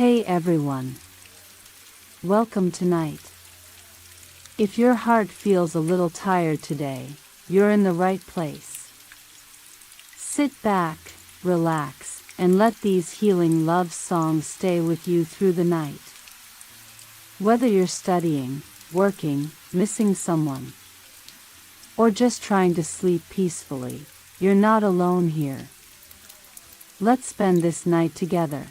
Hey everyone. Welcome tonight. If your heart feels a little tired today, you're in the right place. Sit back, relax, and let these healing love songs stay with you through the night. Whether you're studying, working, missing someone, or just trying to sleep peacefully, you're not alone here. Let's spend this night together.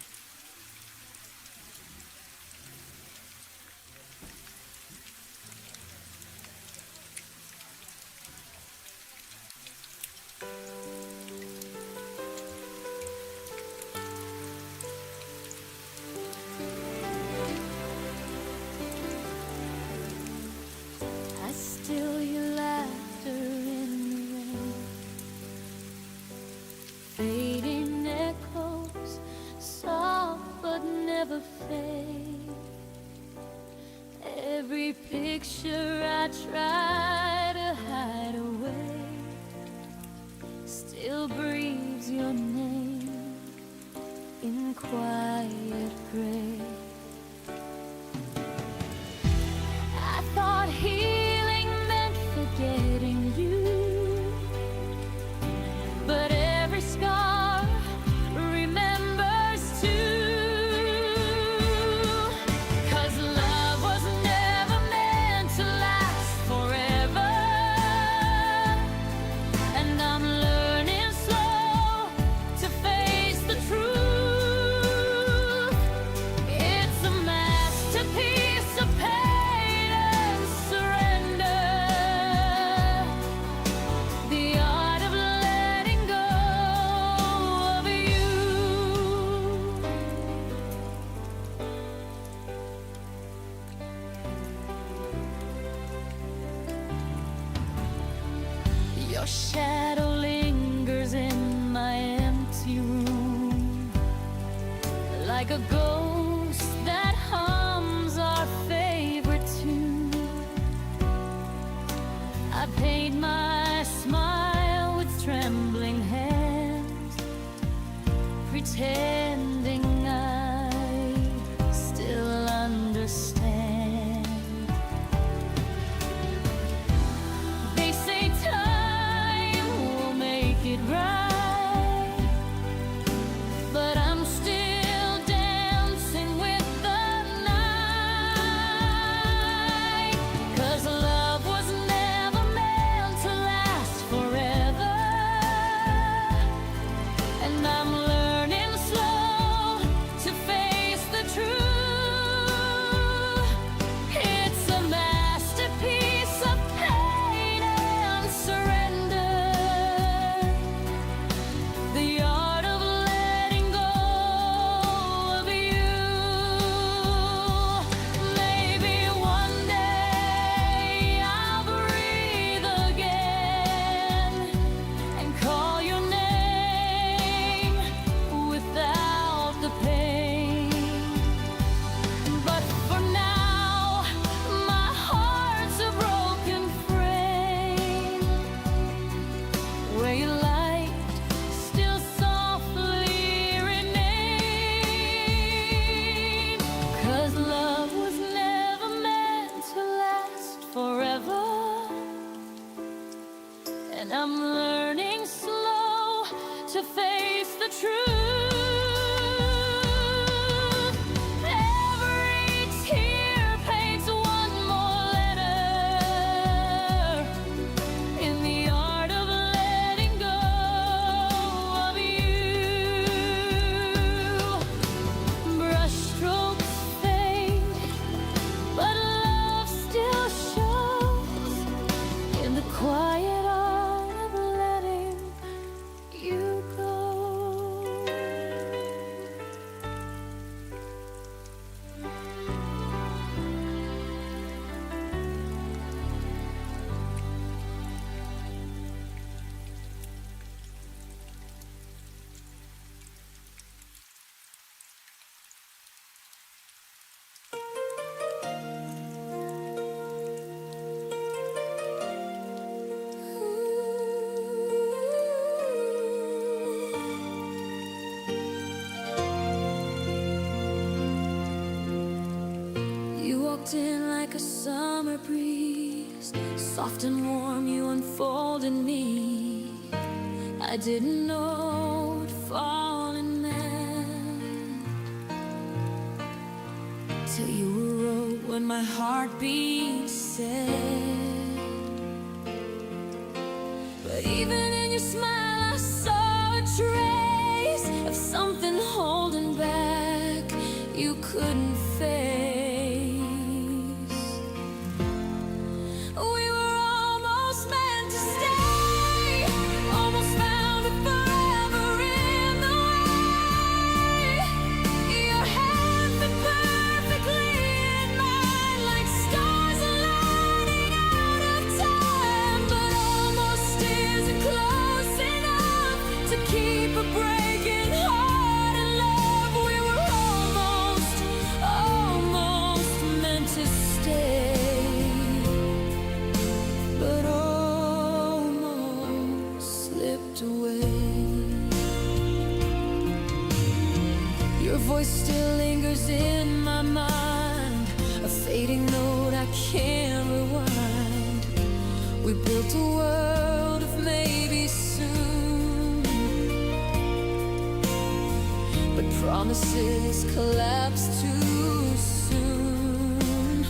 Every picture I try to hide away still breathes your name in quiet gray. I thought healing meant forgetting you, but every scar remembers too. Your shadow lingers in my empty room, like a ghost that hums our favorite tune. I paint my smile with trembling hands, pretending I still understand. They say time will make it right, but I'm still dancing with the night. 'Cause love was never meant to last forever, and I'm learning slow walked in like a summer breeze, soft and warm you unfolded me. I didn't know what falling meant till you wrote when my heartbeat said. But even in your smile I saw a trace of something holding back you couldn't face. We were almost meant to stay, almost found it forever in the way. Your hand fit perfectly in mine, like stars aligning out of time, but almost isn't close enough to keep a breaking heart in love. We were almost meant to stay, but almost slipped away. Your voice still lingers in my mind, a fading note I can't rewind. We built a world of maybe soon, but promises collapse too soon.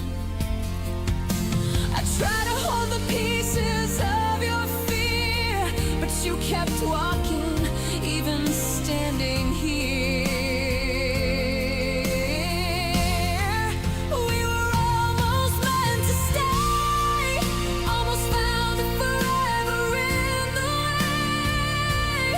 I try to hold the pieces of your fear, but you kept walking, even standing here. We were almost meant to stay, almost found it forever in the way.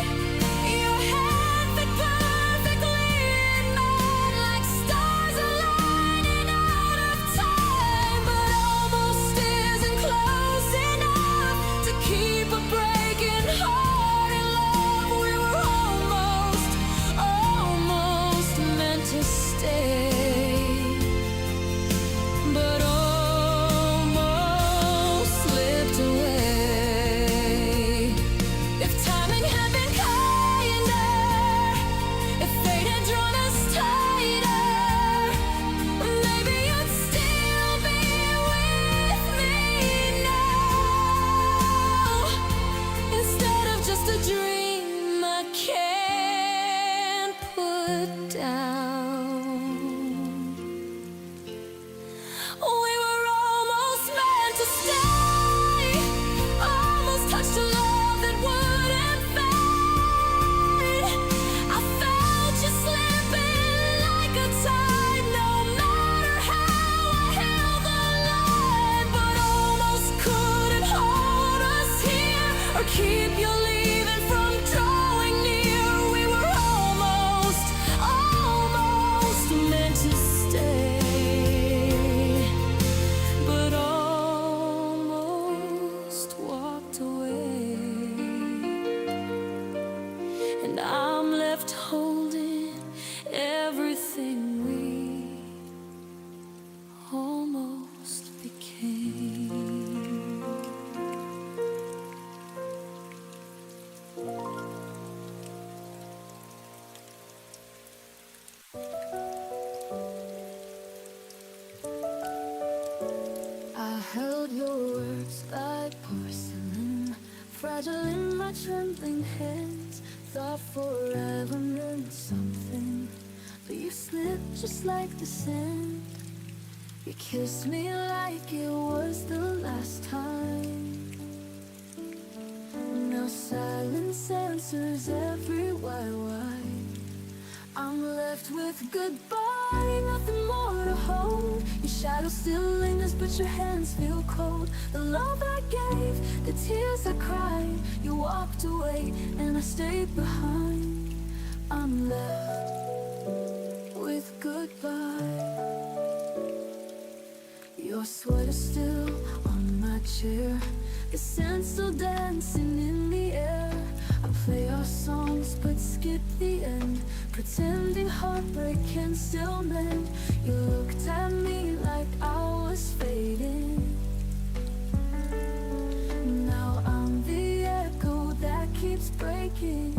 Your hand fit perfectly in mine, like stars aligning out of time, but almost isn't close enough to keep a breaking heart in love. We were almost meant to stay, but almost slipped away. If timing had been kinder, if fate had drawn us tighter, maybe you'd still be with me now, instead of just a dream I can't put down. We were almost meant to stay, almost touched a love that wouldn't fade. I felt you slipping like a tide, no matter how I held the line, but almost couldn't hold us here or keep you leaving from drawing near. We were almost meant to stay, but almost walked away, and I'm left holding everything we almost became. I held your words like porcelain, fragile in my trembling hands. Thought forever meant something, but you slipped just like the sand. You kissed me like it was the last time. Now silence answers every why. I'm left with goodbye, nothing more to hold. Your shadow still lingers, but your hands feel cold. The love I gave, the tears I cried, you walked away and I stayed behind. I'm left with goodbye. Your sweater still on my chair, the scent still dancing in the air. I play our songs but skip the end, pretending heartbreak can still mend. You looked at me like I was fading. Now I'm the echo that keeps breaking.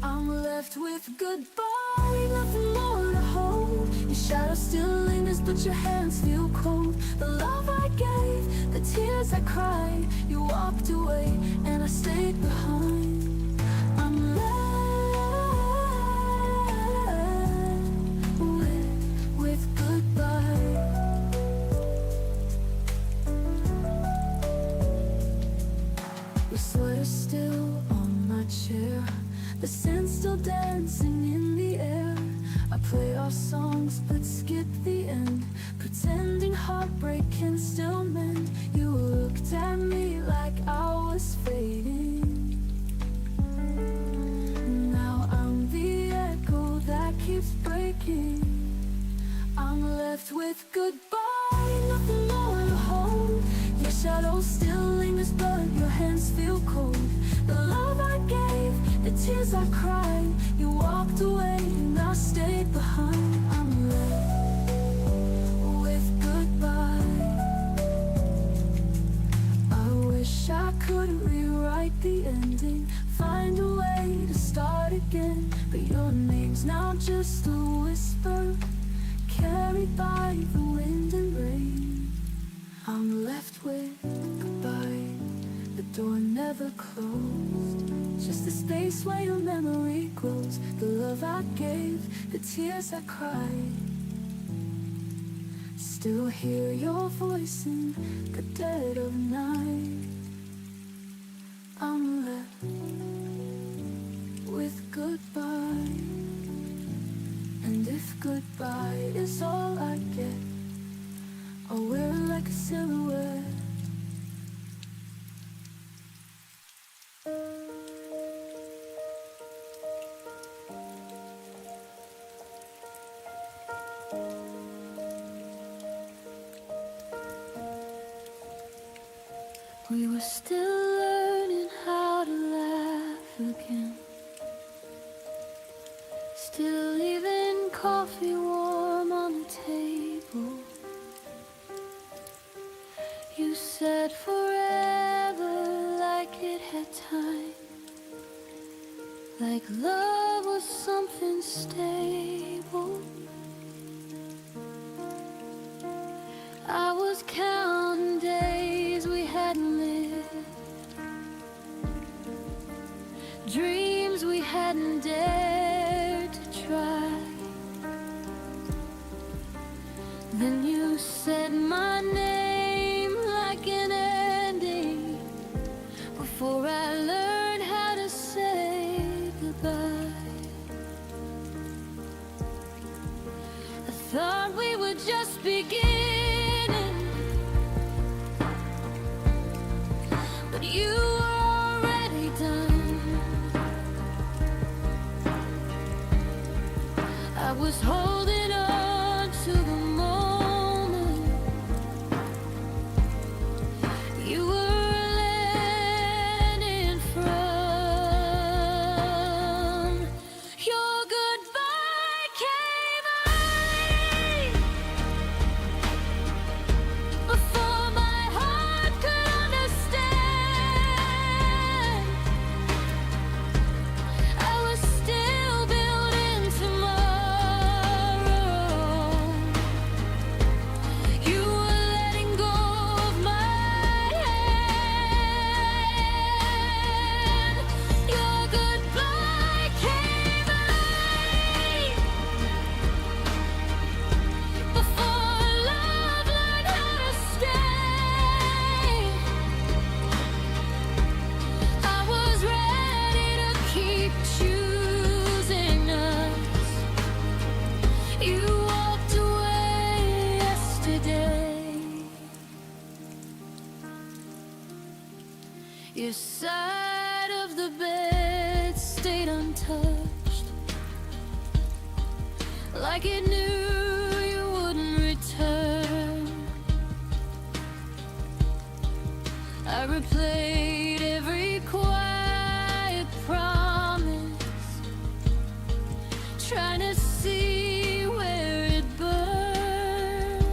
I'm left with goodbye, nothing more to hold. Your shadow still lingers, but your hands feel cold. The love I gave, the tears I cried. You walked away and I stayed behind. I'm left with goodbye. Your sweater still on my chair, the scent still dancing in the air. I play our songs but skip the end, pretending heartbreak can still mend. You looked at me like I was fading. Now I'm the echo that keeps breaking. I'm left with goodbye, nothing more to hold. Your shadow still lingers but your hands feel cold. The love I gave, the tears I cried. You walked away and I stayed behind. I'm left with goodbye. I wish I could rewrite the ending, find a way to start again. But your name's now just a whisper, carried by the wind and rain. I'm left with goodbye, the door never closed, just the space where your memory grows. The love I gave, the tears I cried. Still hear your voice in the dead of night. I'm left with goodbye. And if goodbye is all I get, I'll wear it like a silhouette. We were still learning how to laugh again, still leaving coffee warm on the table. You said forever like it had time, like love was something stable. I was counting days we hadn't lived, dreams we hadn't dared to try. Then you said my name like an ending, before I learned how to say goodbye. I thought we were just beginning, but you were already done. I was holding on to the moment you were landing from. Your goodbye came early, before my heart could understand. I was still building tomorrow. You were letting go of my hand. Your goodbye came early, before love learned how to stay. I was ready to keep choosing us. You walked away yesterday. Your side of the bed stayed untouched, like it knew you wouldn't return. I replayed every quiet promise, trying to see where it burned.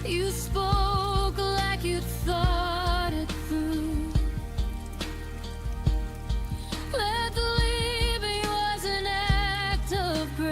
You spoke like you thought it through. Let the leaving was an act of grace.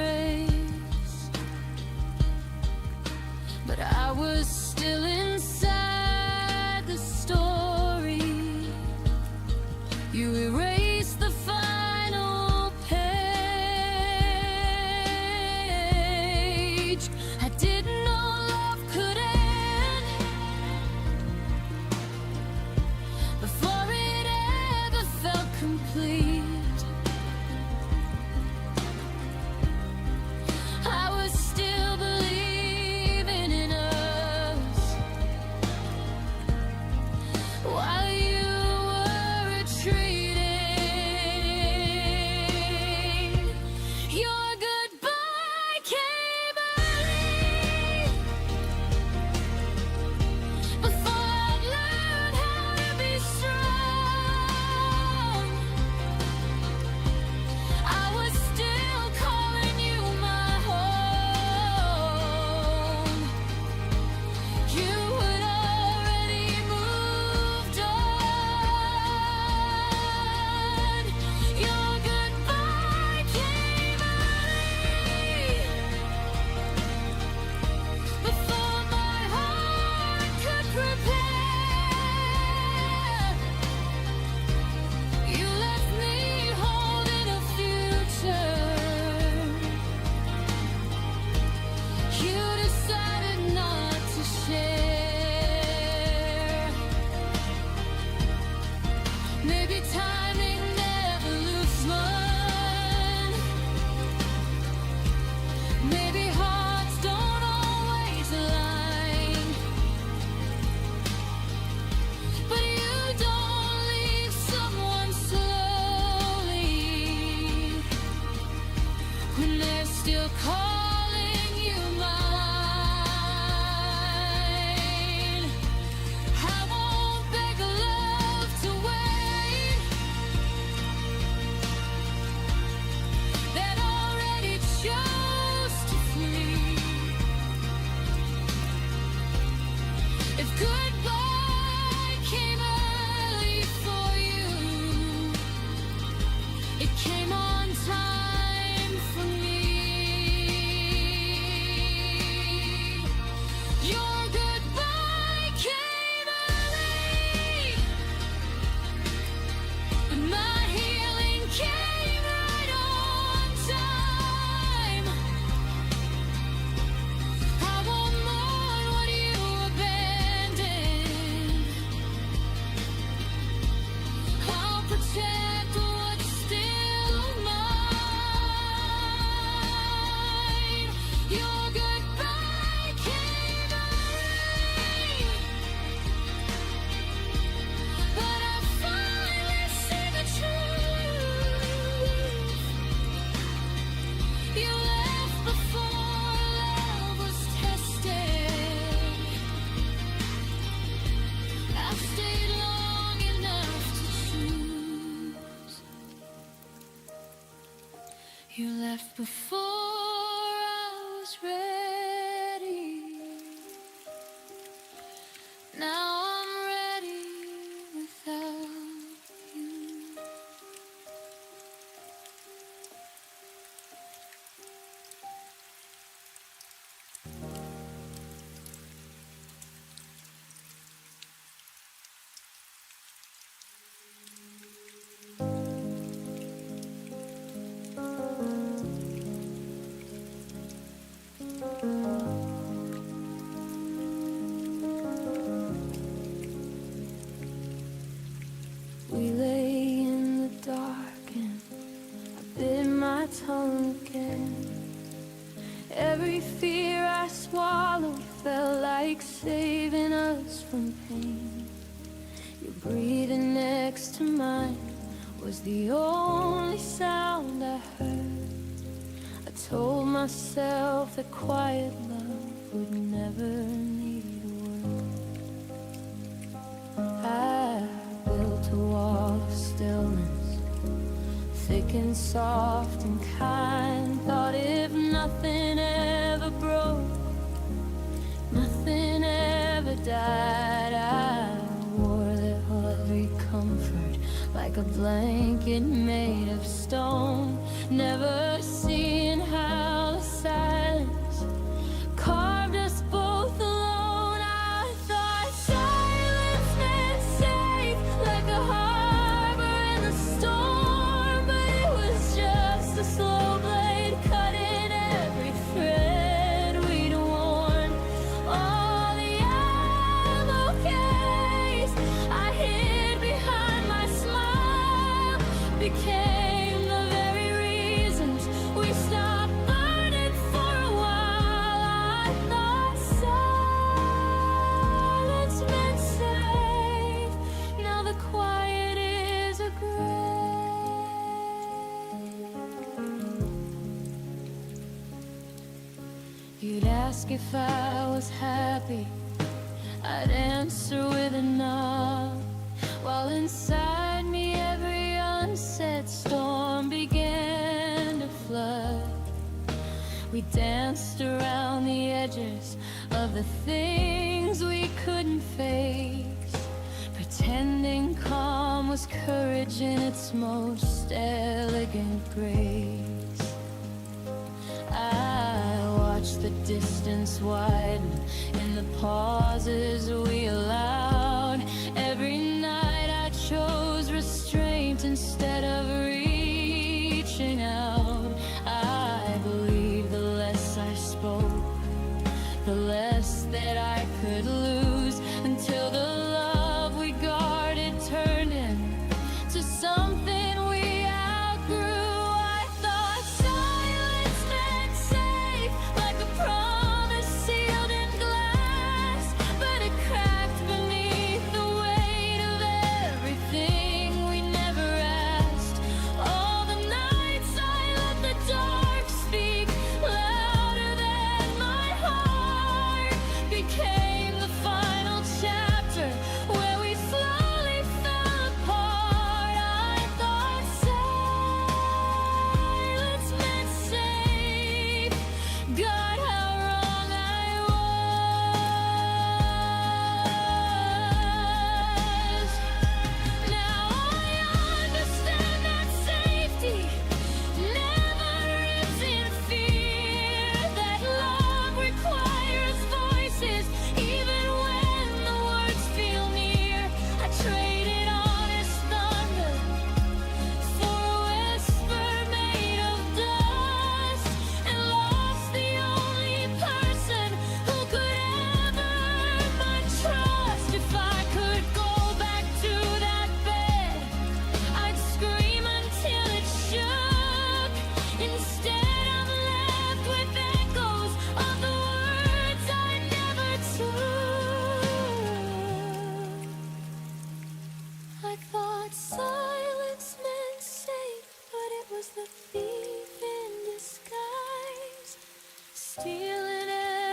when they're still calling you mine. I won't beg love to wait. That already chose to flee. If goodbye came early for you, it came on time for me. Your goodbye came early, but my healing came right on time. I won't mourn what you abandoned. I'll protect what's still mine. Your goodbye came early, but I finally see the truth. You left before love was tested. I've stayed long enough to choose. You left before I was ready. Now I'm ready without you. We lay in the dark and I bit my tongue again. Every fear I swallowed felt like saving us from pain. Your breathing next to mine was the only sound I heard. I told myself that quiet love would never need a word. I built a wall of stillness, thick and soft and kind. Thought if nothing ever broke, nothing ever died. I wore that heavy comfort like a blanket made of stone, never seeing how the silence carved us both alone. I thought silence meant safe, like a harbor in the storm, but it was just a slow blade cutting every thread we'd worn. All the ammo case I hid behind my smile became the very reasons we stopped burning for a while. I thought silence meant safe. Now the quiet is a grave. You'd ask if I was happy, I'd answer with a nod, while inside me every unsaid storm began to flood. We danced around the edges of the things we couldn't face, pretending calm was courage in its most elegant grace. I watched the distance widen in the pauses we allowed. Every night I chose restraint instead of reaching out. I believed the less I spoke, the less that I could lose, until the love we guarded turned into something we outgrew. I thought silence meant safe, like a promise sealed in glass, but it cracked beneath stealing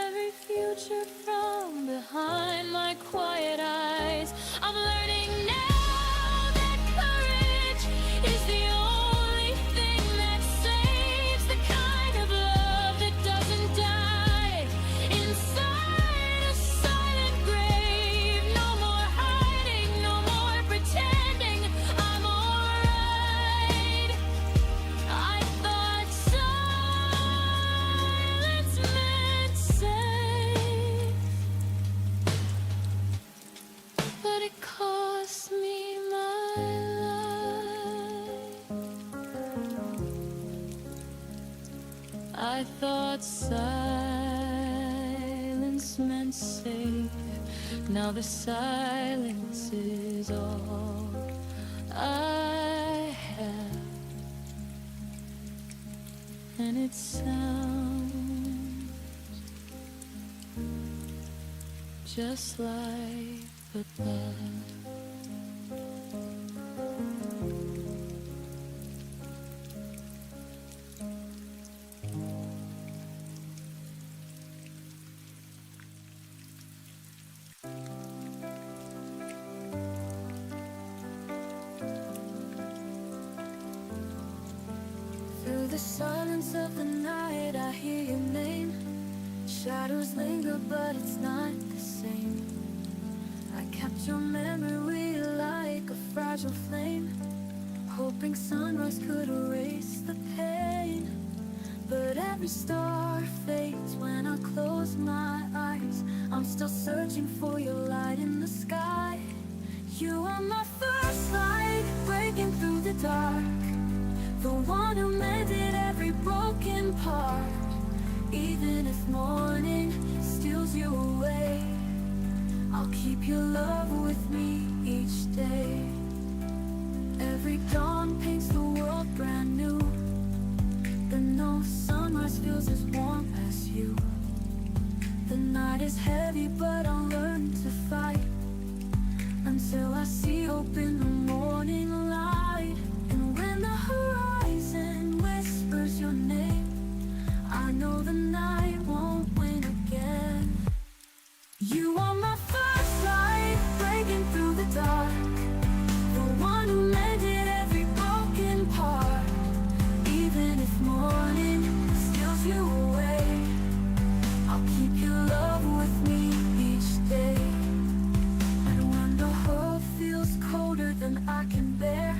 every future from behind my quiet eyes. I'm learning now that courage is the only thing that saves the kind of love that doesn't die inside a silent grave. No more hiding, no more pretending I'm alright. I thought silence meant safe, but it cost me my life. I thought silence meant safe. Now the silence is all I have, and it sounds just like the love. Through the silence of the night, I hear your name. Shadows linger, but it's not the same. I kept your memory like a fragile flame, hoping sunrise could erase the pain. But every star fades when I close my eyes. I'm still searching for your light in the sky. You are my first light, breaking through the dark, the one who mended every broken part. Even if morning steals you away, I'll keep your love with me each day. Every dawn paints the world brand new, but no sunrise feels as warm as you. The night is heavy, but I'll learn to fight until I see hope in the morning light. And when the horizon whispers your name, I know the night won't win again. You are my first light, breaking through the dark, the one who mended every broken part. Even if morning steals you away, I'll keep your love with me each day. And when the world feels colder than I can bear,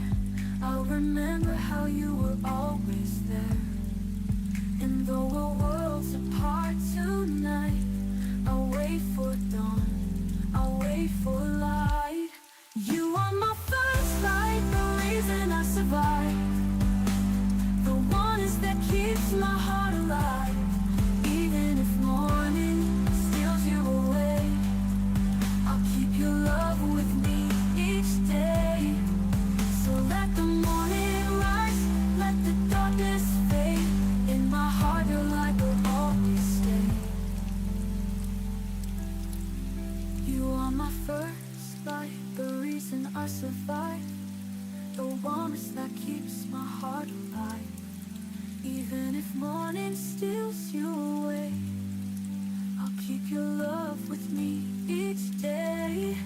I'll remember how you were always there. And though we're worlds apart tonight, I'll wait for dawn, I'll wait for light. You are my first light, the reason I survive, the one is that keeps my heart alive. Even if morning steals you away, I'll keep your love with me each day. So let the morning rise, let the darkness fade. In my heart your light will always stay. You are my first light, the reason I survive, the warmth that keeps my heart alive. Even if morning steals you away, I'll keep your love with me each day.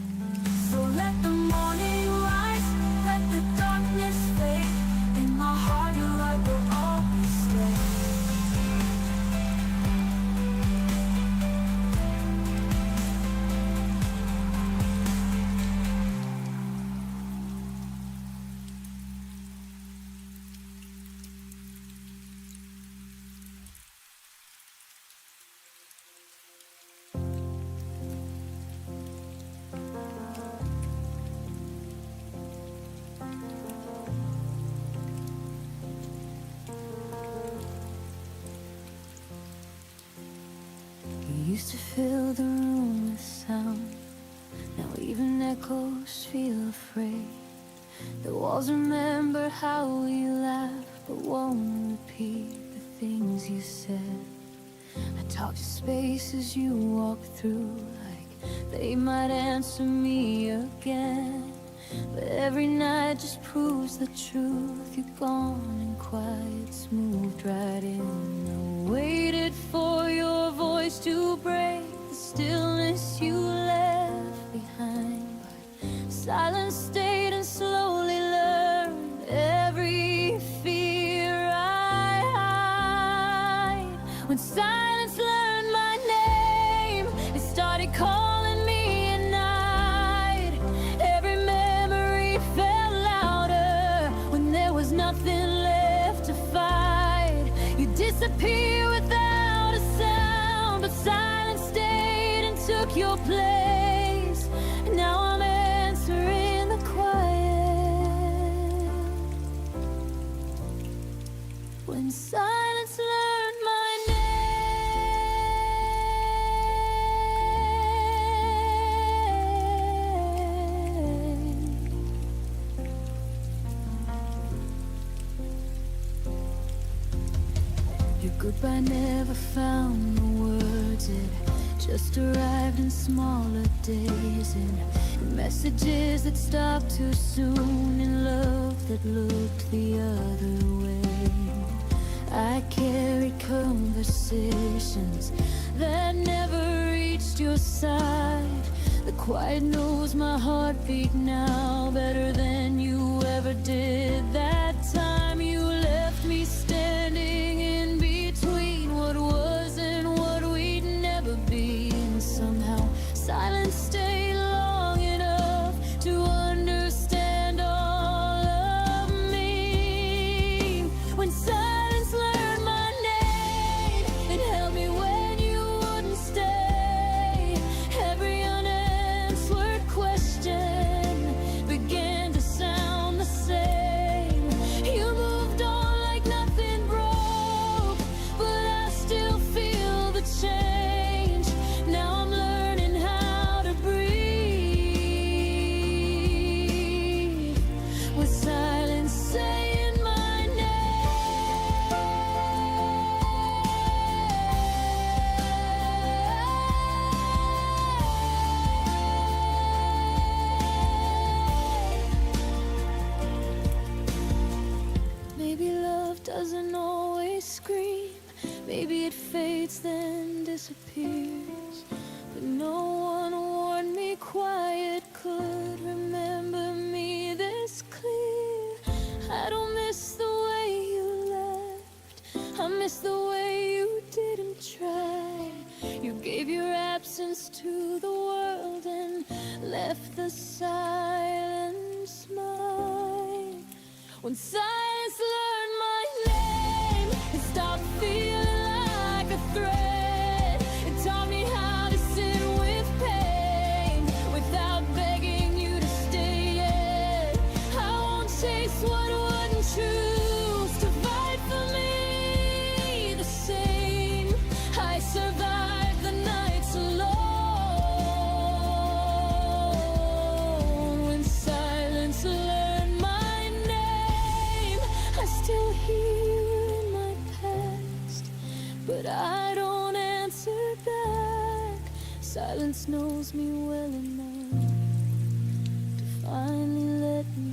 So let the morning rise, let the darkness fade. In my heart your light will always stay. Used to fill the room with sound, now even echoes feel afraid. The walls remember how we laughed, but won't repeat the things you said. I talk to spaces you walk through like they might answer me again. But every night just proves the truth. You're gone and quiet's moved right in. I waited for your When silence learned my name, it started calling me at night. Every memory felt louder when there was nothing left to fight. You disappear without a sound, but silence stayed and took your place. Now I'm answering the quiet. When silence learned my name. Your goodbye never found the words, it just arrived in smaller days, in messages that stopped too soon, in love that looked the other way. I carried conversations that never reached your side. The quiet knows my heartbeat now better than you ever did that time. You left me standing in between what was and what we'd never be, and somehow silence stayed long enough to understand all of me. When silence learned my name, it held me when you wouldn't stay. Every unanswered question began to sound the same. You moved on like nothing broke, but I still feel the change. Now I'm learning how to breathe with silence saying my name. Maybe love doesn't always scream. Maybe it fades then disappears. But no one warned me quiet could remember me this clear. I don't miss the way you left, I miss the way you didn't try. You gave your absence to the world and left the silence mine. When silence learned my name, it stopped feeling like a threat. It taught me how to sit with pain without begging you to stay yet. I won't chase what wouldn't choose to fight for me the same. I survived the nights alone. When silence learned my name, I still hear you in my past, but I don't answer back. Silence knows me well enough to finally let me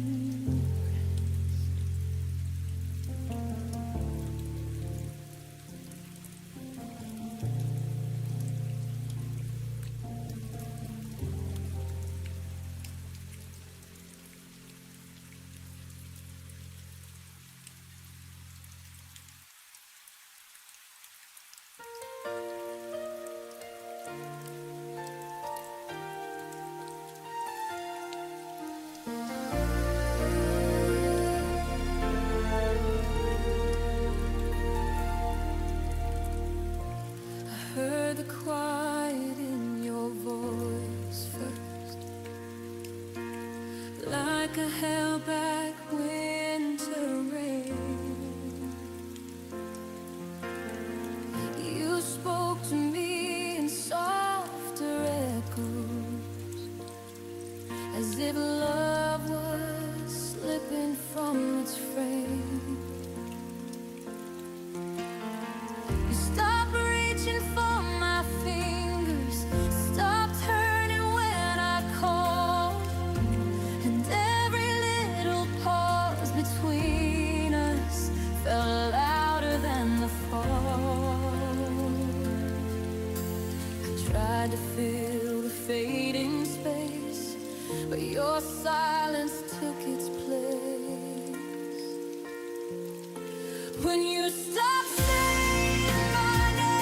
heard the quiet in your voice first, like a held back winter rain. You spoke to me in softer echoes, as if love was slipping from its frame. You stopped reaching for my fingers, stopped turning when I called, and every little pause between us felt louder than the fall. I tried to fill the fading space, but your silence took its place. When you stopped saying my name,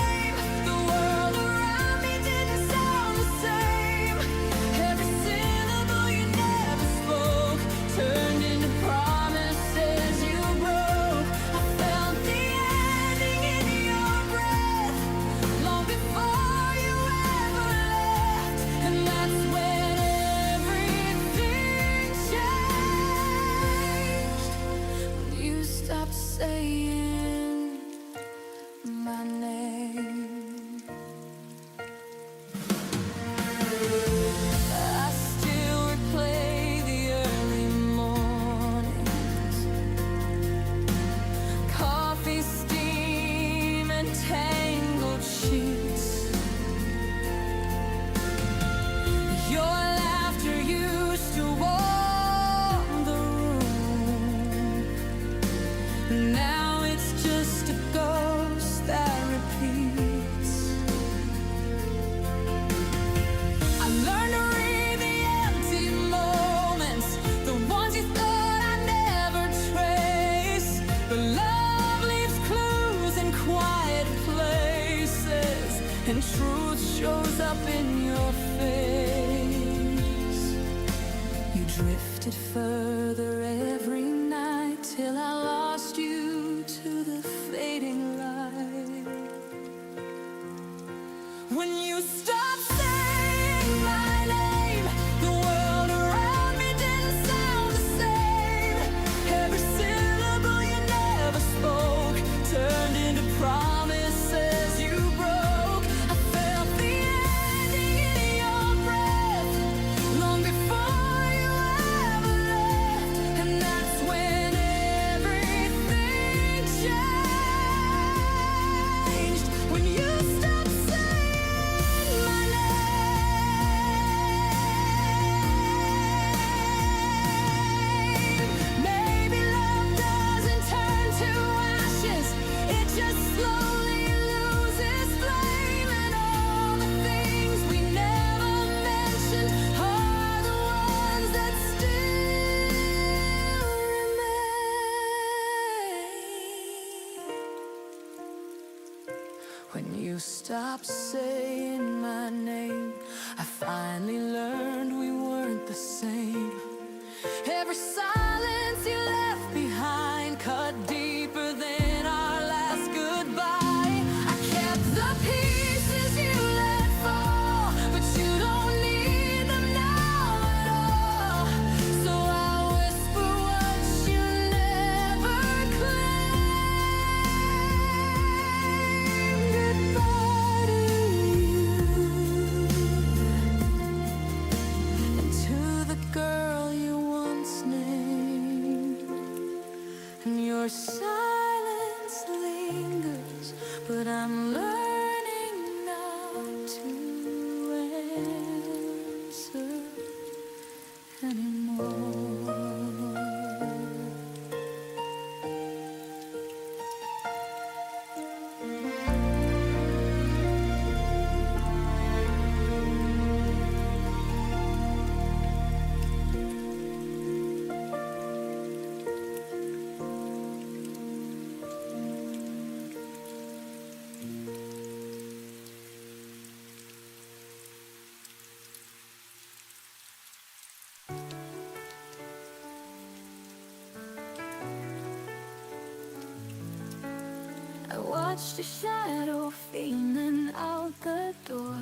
and truth shows up in your face. You drifted further every night till I lost you to the fading light. When you stopped saying my name, the world around me didn't sound the same. Every syllable you never spoke turned into promises you broke. I felt the ending in your breath long before you ever left, and that's when everything changed. When you stopped saying my name. Maybe love doesn't turn to ashes, it just slowly loses flame. And all the things we never mentioned are the ones that still remain. When you stopped saying my name, I finally learned we weren't the same. Every silence you left behind cut deeper than our last goodbye. I kept the pieces you let fall, but you don't need them now at all. So I whisper what you never claimed. Goodbye to you, and to the girl you once named. And your silence lingers, but I'm learning not to answer anymore. I watched your shadow fading out the door.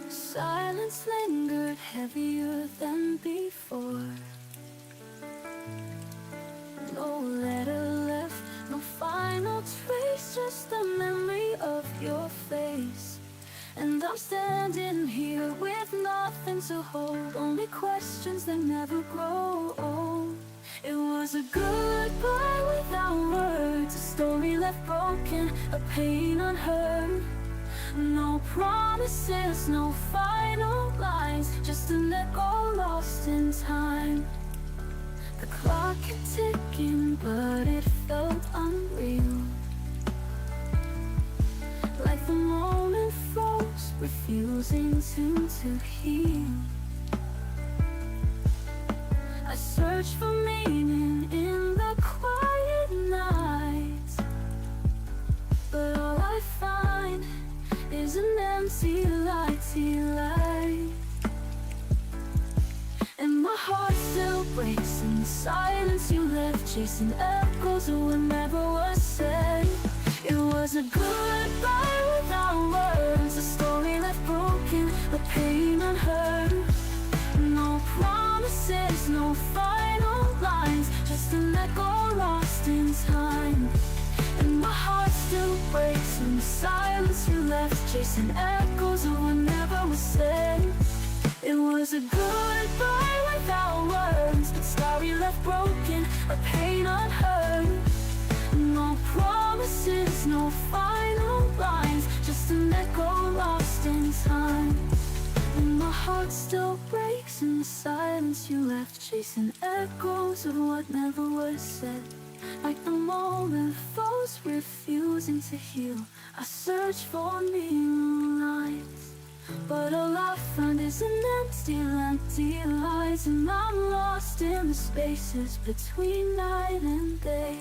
Silence lingered heavier than before. No letter left, no final trace, just the memory of your face. And I'm standing here with nothing to hold, only questions that never grow old. It was a goodbye without words, a story left broken, a pain unheard. No promises, no final lines, just an echo lost in time. The clock kept ticking, but it felt unreal. Like the moment froze, refusing to heal. I search for meaning in the quiet nights, but all I find is an empty light. And my heart still breaks in the silence you left, chasing echoes of what never was said. It was a goodbye without words, a story left broken, a pain unheard. No promises, no final lines, just an echo lost in time. And my heart still breaks in the silence you left, chasing echoes of what never was said. It was a goodbye without words, a story left broken, a pain unheard. No promises, no final lines, just an echo lost in time. And my heart still breaks in the silence you left, chasing echoes of what never was said. Like the moment falls, refusing to heal, I search for neon lights, but all I find is an empty light. And I'm lost in the spaces between night and day.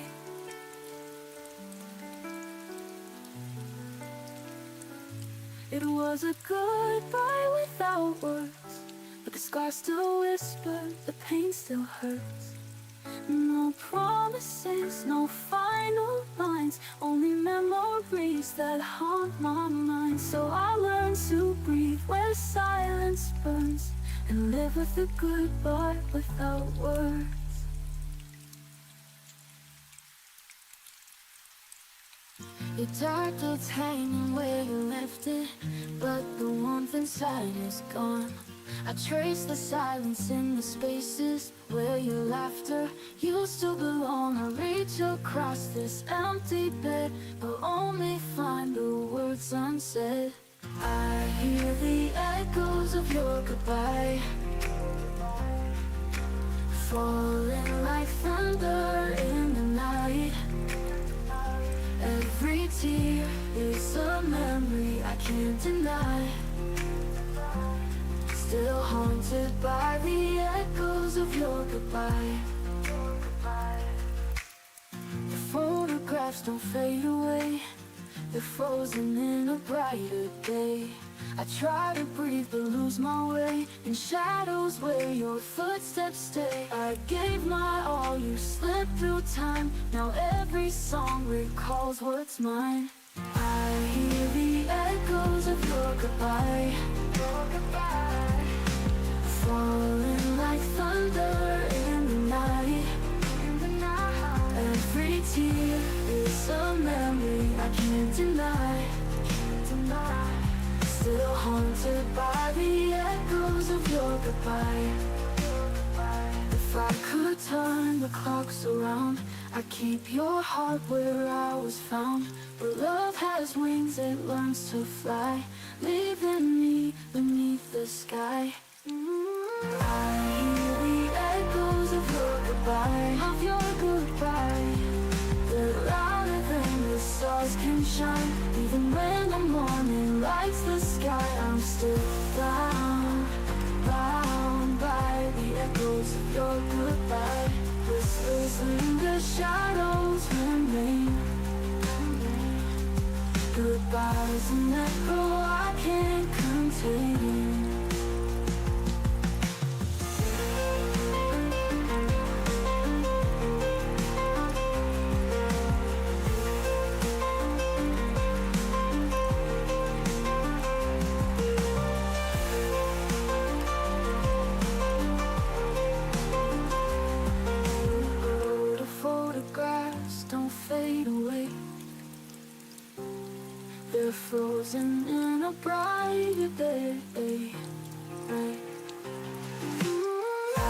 It was a goodbye without words, but the scars still whisper, the pain still hurts. No promises, no final lines, only memories that haunt my mind. So I learned to breathe where silence burns, and live with the goodbye without words. Your dark cloth's hanging where you left it, but the warmth inside is gone. I trace the silence in the spaces where your laughter used to belong. I reach across this empty bed, but only find the words unsaid. I hear the echoes of your goodbye, falling like thunder in the night. Every tear is a memory I can't deny, still haunted by the echoes of your goodbye. The photographs don't fade away, they're frozen in a brighter day. I try to breathe but lose my way in shadows where your footsteps stay. I gave my all, you slipped through time. Now every song recalls what's mine. I hear the echoes of your goodbye, falling like thunder in the night. Every tear is a memory I can't deny, still haunted by the echoes of your goodbye. If I could turn the clocks around, I'd keep your heart where I was found. But love has wings, it learns to fly, leaving me beneath the sky. I hear the echoes of your goodbye, of your goodbye. They're louder than the stars can shine. Even when the morning lights the sky, I'm still bound, bound by the echoes of your goodbye. Whispers linger, shadows remain. Goodbye's an echo I can't contain. They're frozen in a brighter day. I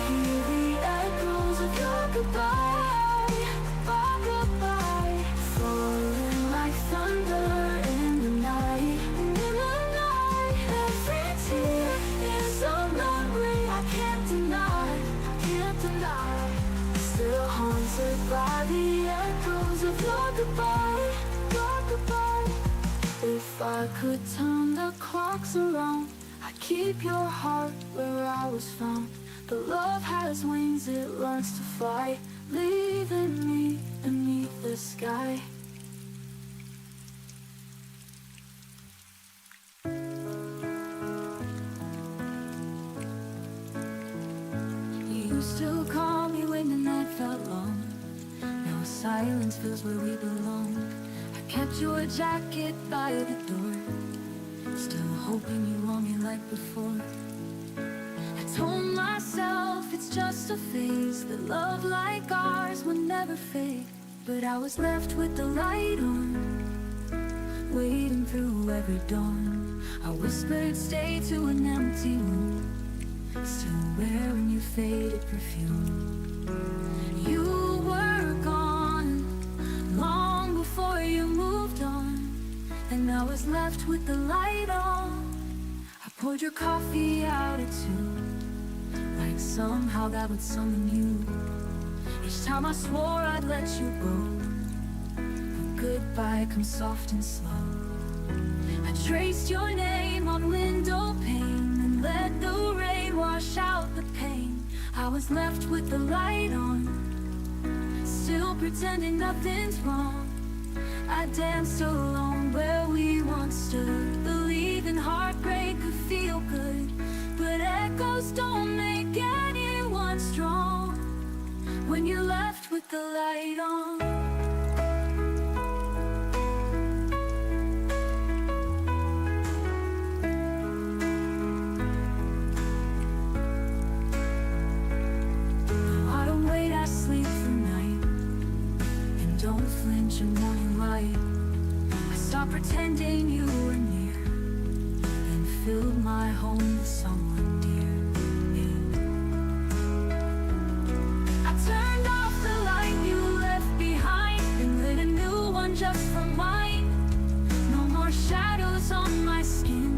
hear the echoes of your goodbye, oh goodbye, falling like thunder in the night. Every tear is a memory I can't deny, still haunted by the echoes of your goodbye, your goodbye. If I could turn the clocks around, I'd keep your heart where I was found. But love has wings, it learns to fly, leaving me beneath the sky. You used to call me when the night felt long. Now silence feels where we belong. Kept your jacket by the door, still hoping you want me like before. I told myself it's just a phase, that love like ours would never fade. But I was left with the light on, waiting through every dawn. I whispered stay to an empty room, still wearing your faded perfume. You were gone long before you moved on, and I was left with the light on. I poured your coffee out at 2, like somehow that would summon you. Each time I swore I'd let you go, but goodbye comes soft and slow. I traced your name on window pane and let the rain wash out the pain. I was left with the light on, still pretending nothing's wrong. I danced alone where we once stood, believing when heartbreak could feel good. But echoes don't make anyone strong when you're left with the light on. I don't wait, I sleep through night and don't flinch in morning light. I stop pretending you were near and filled my home with someone dear. I turned off the light you left behind and lit a new one just for mine. No more shadows on my skin,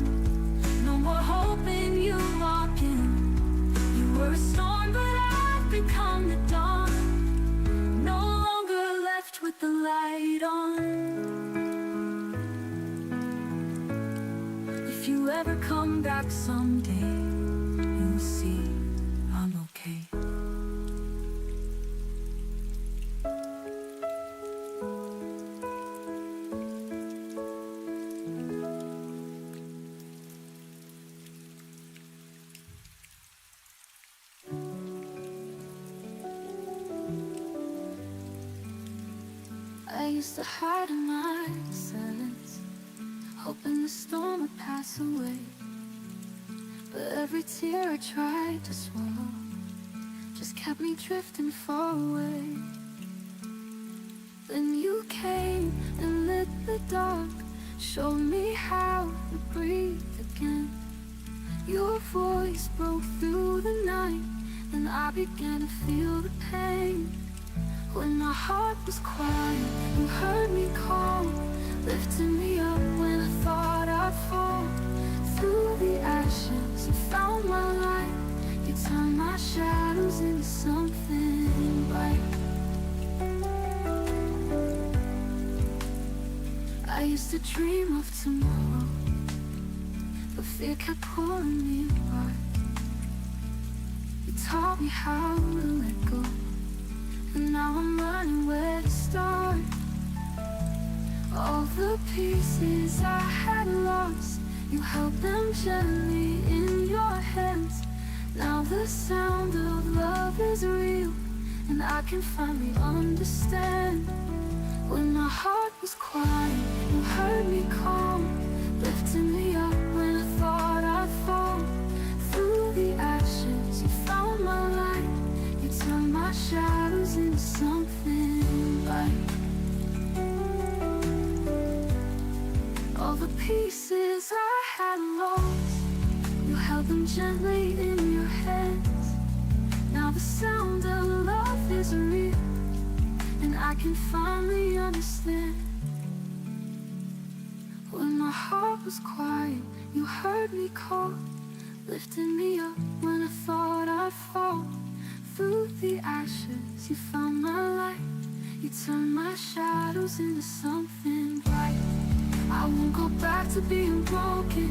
no more hoping you walk in. You were a storm, but I've become the dawn, no longer left with the light on. If you ever come back someday, you'll see I'm okay. I used to hide in my silence, hoping the storm would pass away. But every tear I tried to swallow just kept me drifting far away. Then you came and lit the dark, showed me how to breathe again. Your voice broke through the night, and I began to feel the pain. When my heart was quiet, you heard me call, lifting me up when I thought I'd fall. Through the ashes, you found my light. You turned my shadows into something bright. I used to dream of tomorrow, but fear kept pulling me apart. You taught me how to let go, and now I'm learning where to start. All the pieces I had lost, you held them gently in your hands. Now the sound of love is real, and I can finally understand. When my heart was quiet, you heard me call, lifting me up when I thought I'd fall. Through the ashes, you found my light. You turned my shadows into something bright. All the pieces I had lost, you held them gently in your hands. Now the sound of love is real, and I can finally understand. When my heart was quiet, you heard me call, lifting me up when I thought I'd fall. Through the ashes, you found my light. You turned my shadows into something bright. I won't go back to being broken.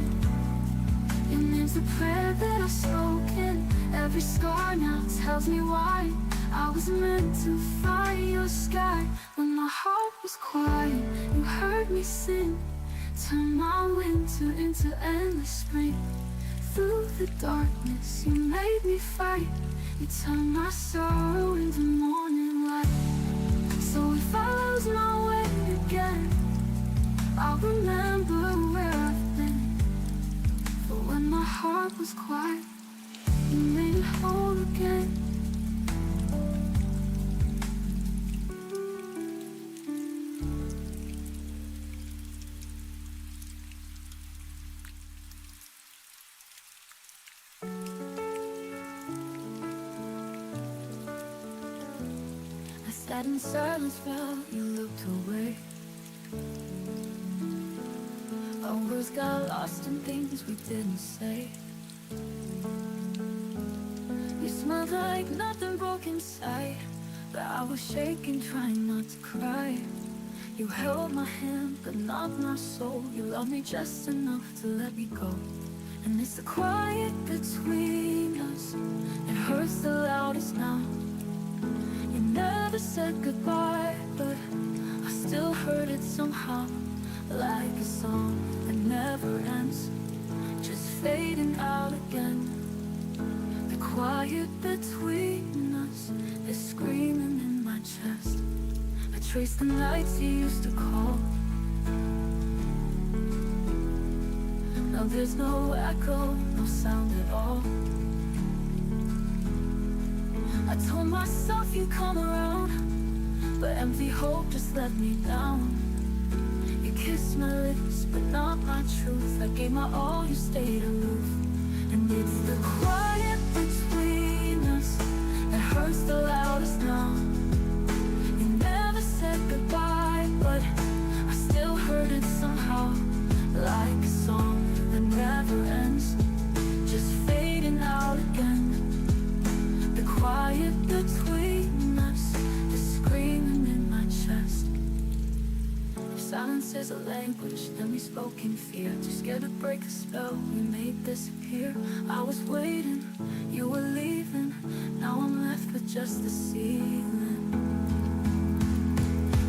Your name's the prayer that I've spoken. Every scar now tells me why I was meant to find your sky. When my heart was quiet, you heard me sing, turn my winter into endless spring. Through the darkness, you made me fight. You turned my sorrow into morning light. So if I lose my way again, I'll remember where I've been. For when my heart was quiet, you made it whole again. I sat in silence while you looked away. Our words got lost in things we didn't say. You smelled like nothing broke inside, but I was shaking, trying not to cry. You held my hand, but not my soul. You loved me just enough to let me go. And it's the quiet between us that hurts the loudest now. You never said goodbye, but I still heard it somehow, like a song that never ends. fading out again. The quiet between us is screaming in my chest. I trace the nights you used to call. Now there's no echo, no sound at all. I told myself you'd come around, but empty hope just let me down. You kissed my lips, but not my truth. I gave my all, you stayed aloof. And it's the quiet between us that hurts the loudest now. You never said goodbye, but I still heard it somehow. Like a song that never ends, just fading out again. The quiet between us is screaming in my chest. Silence is a language that we spoke in fear. Too scared to break the spell we made disappear. I was waiting, you were leaving. Now I'm left with just the ceiling.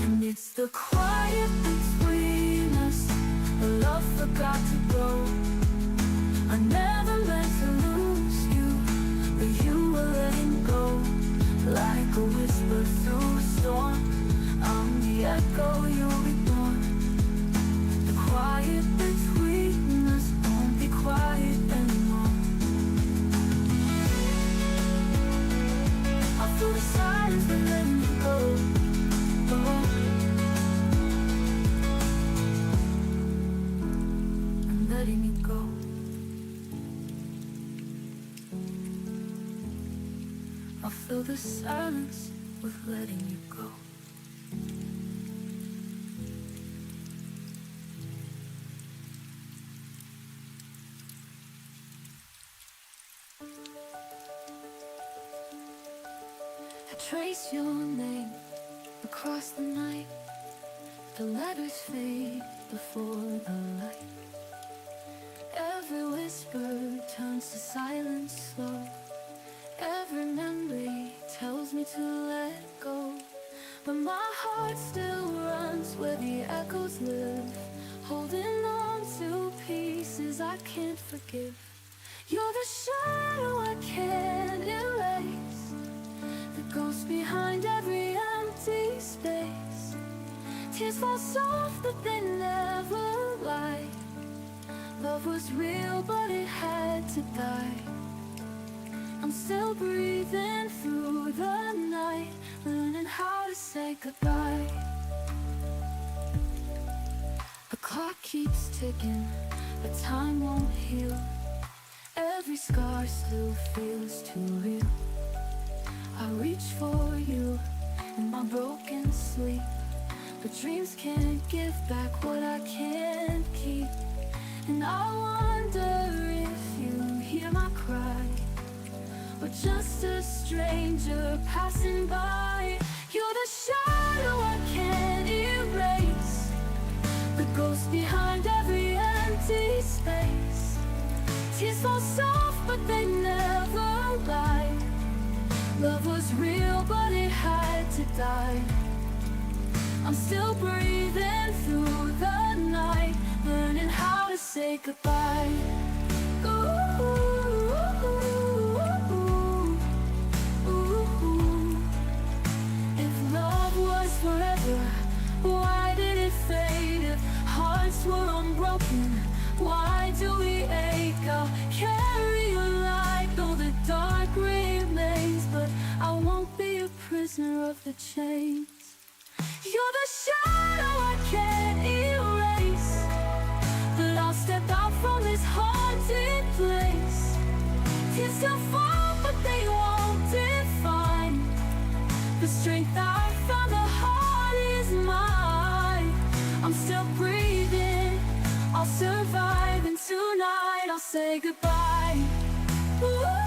And it's the quiet between us. The love forgot to grow. I never meant to lose you, but you were letting go. Like a whisper through a storm, I'm the echo you ignore. The quiet between us won't be quiet anymore. I feel the silence but letting you go. I'm letting you go. I'll fill the silence with letting you go. I trace your name across the night. The letters fade before the light. Every whisper turns to silence slow. Every memory tells me to let go, but my heart still runs where the echoes live, holding on to pieces I can't forgive. You're the shadow I can't erase, the ghost behind every empty space. Tears fall soft but they never lie. Love was real but it had to die. I'm still breathing through the night, learning how to say goodbye. The clock keeps ticking, but time won't heal. Every scar still feels too real. I reach for you in my broken sleep, but dreams can't give back what I can't keep. And I wonder if you hear my cry, or just a stranger passing by. You're the shadow I can't erase, the ghost behind every empty space. Tears fall soft but they never lie. Love was real but it had to die. I'm still breathing through the night, learning how to say goodbye. Forever, why did it fade? If hearts were unbroken, why do we ache? I'll carry a light though the dark remains, but I won't be a prisoner of the chains. You're the shadow I can't erase, but I'll step out from this haunted place. Tears still fall but they won't define the strength I found. The heart is mine. I'm still breathing, I'll survive, and tonight I'll say goodbye. Ooh,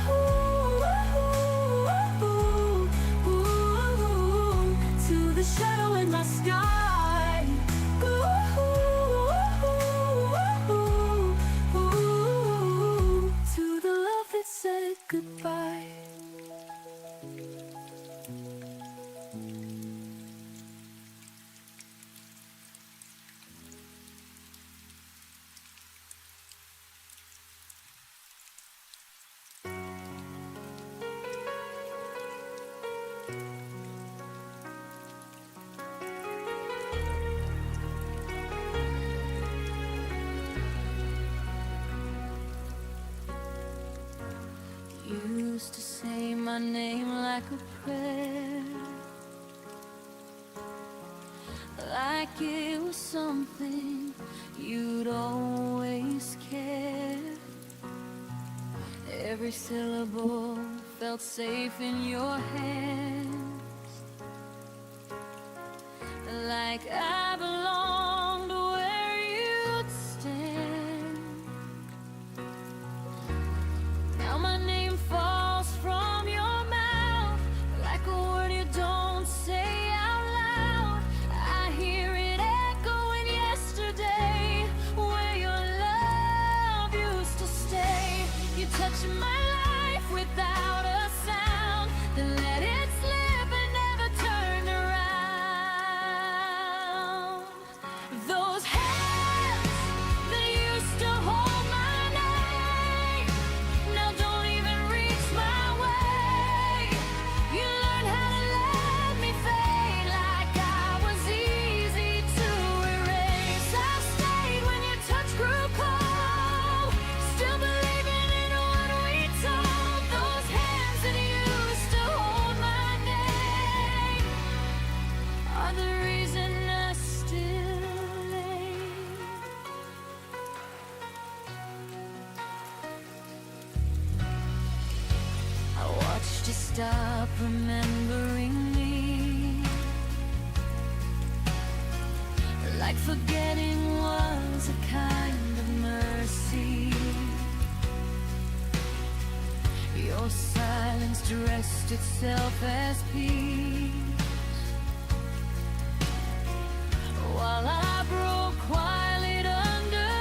ooh, ooh, ooh, ooh, to the shadow in my sky. Ooh, ooh, ooh, ooh, to the love that said goodbye. used to say my name like a prayer, like it was something you'd always care. Every syllable felt safe in your hands, like I belonged where you'd stand. Now my name falls from your mouth like a word you don't say out loud. I hear it echoing yesterday, where your love used to stay. You touch my life without a sound, then let it slip and never turn around. Those hands that used to hold my name now don't even reach my way. You learned how to let me fade like I was easy to erase. I stayed when your touch grew cold, still believing in what we told. Those hands that used to hold my name are the reason I still lay. I watched you stop remembering me, like forgetting was a kind of mercy. Your silence dressed itself as peace, while I broke quiet underneath.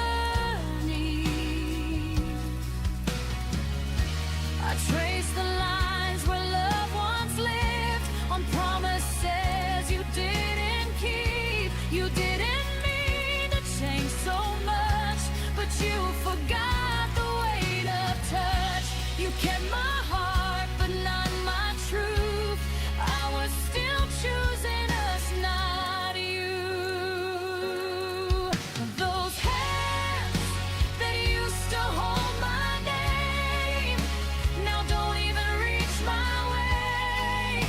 I traced the lines where love once lived, on promises you didn't keep. You didn't mean to change so much, but you forgot the weight of touch. You kept my heart, but not my truth. I was still choosing us, not you. Those hands that used to hold my name now don't even reach my way.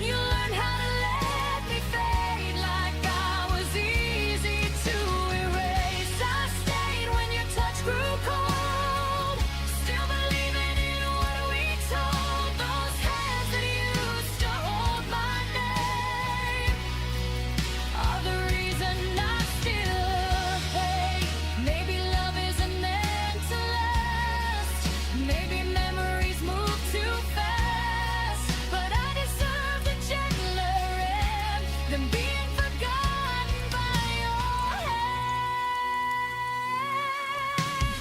You learned how to let me fade like I was easy to erase. I stayed when your touch grew cold, still believing in what we told. Those hands that used to hold my name are the reason I still hate. Maybe love isn't meant to last, maybe memories move too fast, but I deserve the gentler end than being forgotten by your hand.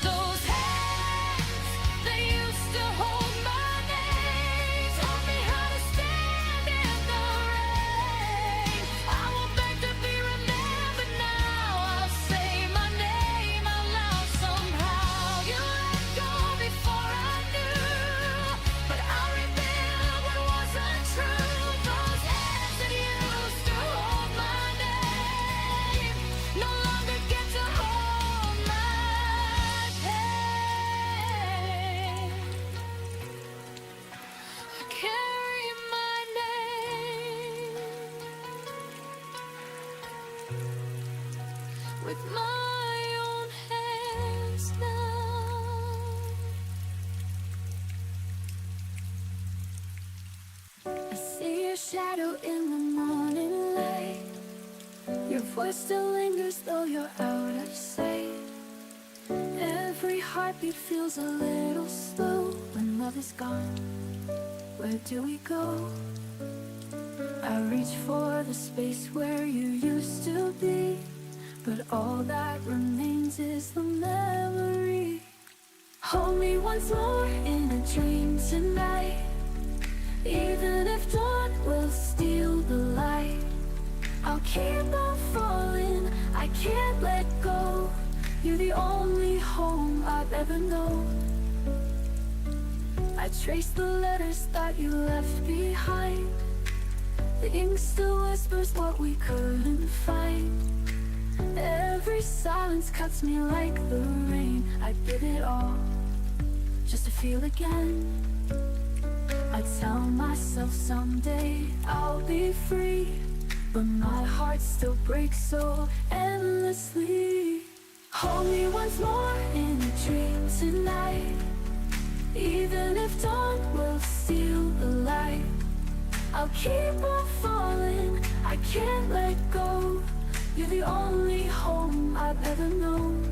Those hands that used to hold my name taught me how to stand in the rain. I will beg to be remembered now. I'll say my name out loud somehow. You let go before I knew, but I'll rebuild what wasn't true. Those hands that used to hold my name no longer get to hold my pain. I carry my name with my own hands now. I see your shadow in the morning light. Your voice still lingers though you're out of sight. Every heartbeat feels a little slow when love is gone. Where do we go? I reach for the space where you used to be, but all that remains is the memory. Hold me once more in a dream tonight, even if dawn will steal the light. I'll keep on falling, I can't let go. You're the only home I've ever known. I trace the letters that you left behind. The ink still whispers what we couldn't find. Every silence cuts me like the rain. I did it all just to feel again. I tell myself someday I'll be free, but my heart still breaks so endlessly. Hold me once more in a dream tonight, even if dawn will steal the light. I'll keep on falling, I can't let go. You're the only home I've ever known.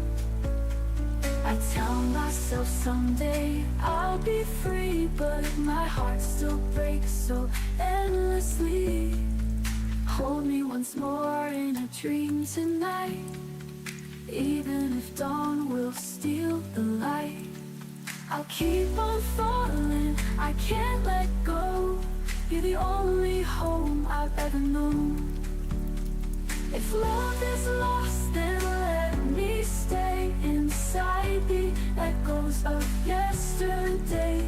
I tell myself someday I'll be free, but my heart still breaks so endlessly. Hold me once more in a dream tonight, even if dawn will steal the light. I'll keep on falling, I can't let go. You're the only home I've ever known. If love is lost, then let me stay inside the echoes of yesterday.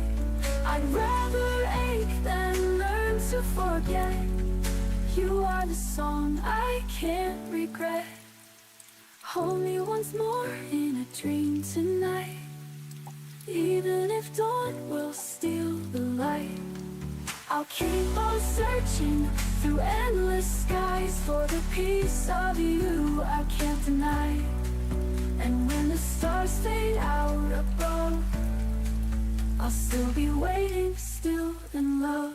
I'd rather ache than learn to forget. You are the song I can't regret. Hold me once more in a dream tonight, even if dawn will steal the light. I'll keep on searching through endless skies for the piece of you I can't deny. And when the stars fade out above, I'll still be waiting, still in love.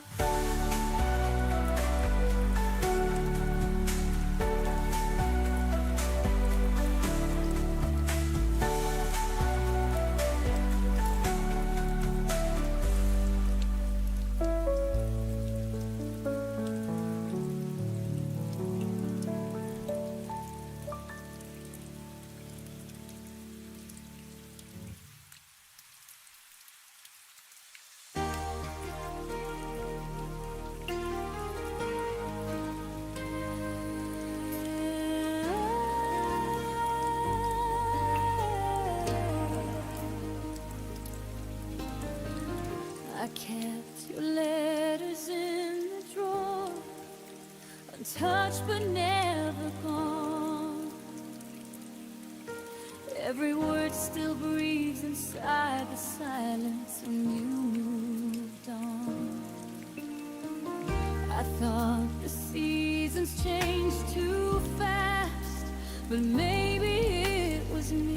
I kept your letters in the drawer, untouched but never gone. Every word still breathes inside the silence when you moved on. I thought the seasons changed too fast, but maybe it was me,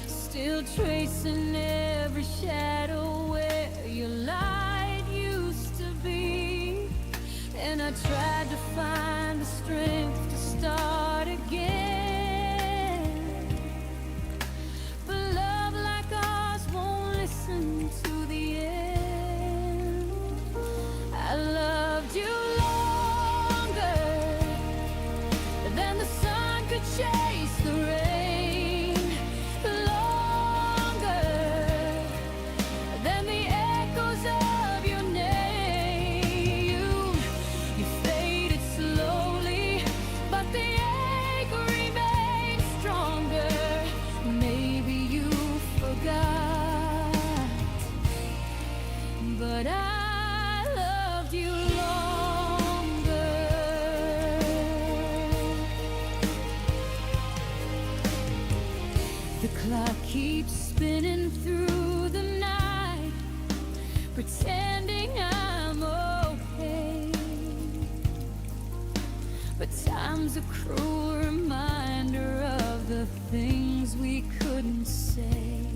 still tracing every shadow where your light used to be. And I tried to find the strength to start again, but love like ours won't listen to the end. I loved you longer than the sun could chase the rain. But I loved you longer. The clock keeps spinning through the night, pretending I'm okay. But time's a cruel reminder of the things we couldn't say.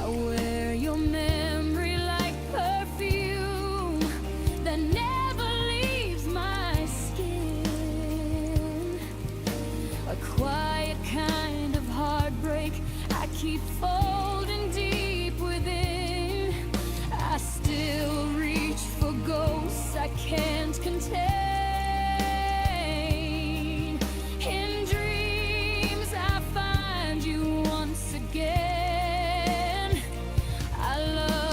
I wear your memory like perfume that never leaves my skin. A quiet kind of heartbreak I keep folding deep within. I still reach for ghosts I can't contain. In dreams I find you once again. I love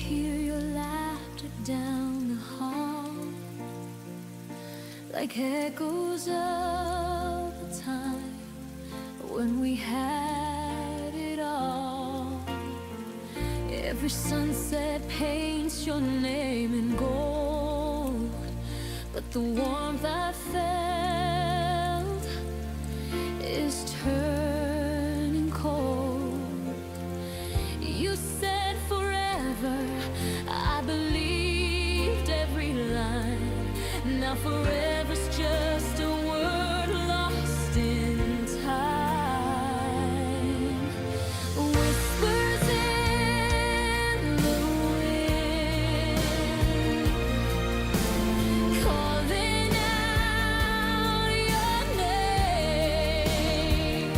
hear your laughter down the hall, like echoes of the time when we had it all. Every sunset paints your name in gold, but the warmth I felt is turning cold. You said forever, I believed every line. Now forever's just a word lost in time. Whispers in the wind, calling out your name.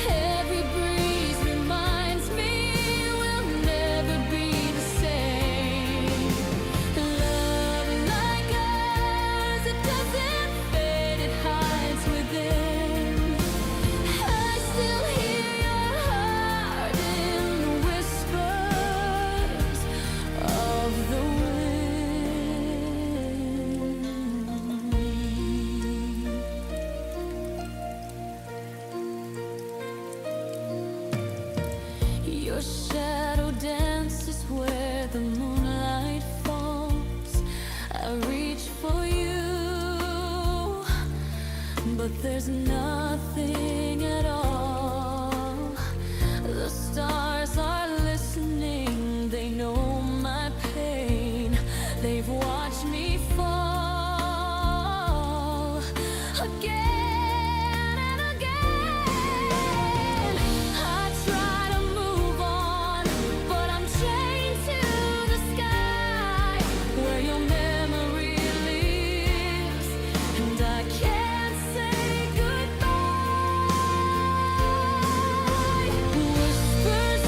Every breeze reminds me we'll never be the same. Love like ours, it doesn't fade, it hides within. I still hear your heart in the whispers of the wind. Your shadow dances where the moonlight falls. I reach for you, but there's nothing at all. The stars are listening, they know my pain. They've watched me fall again and again. I try to move on, but I'm chained to the sky where your memory lives, and I can't say goodbye. Whispers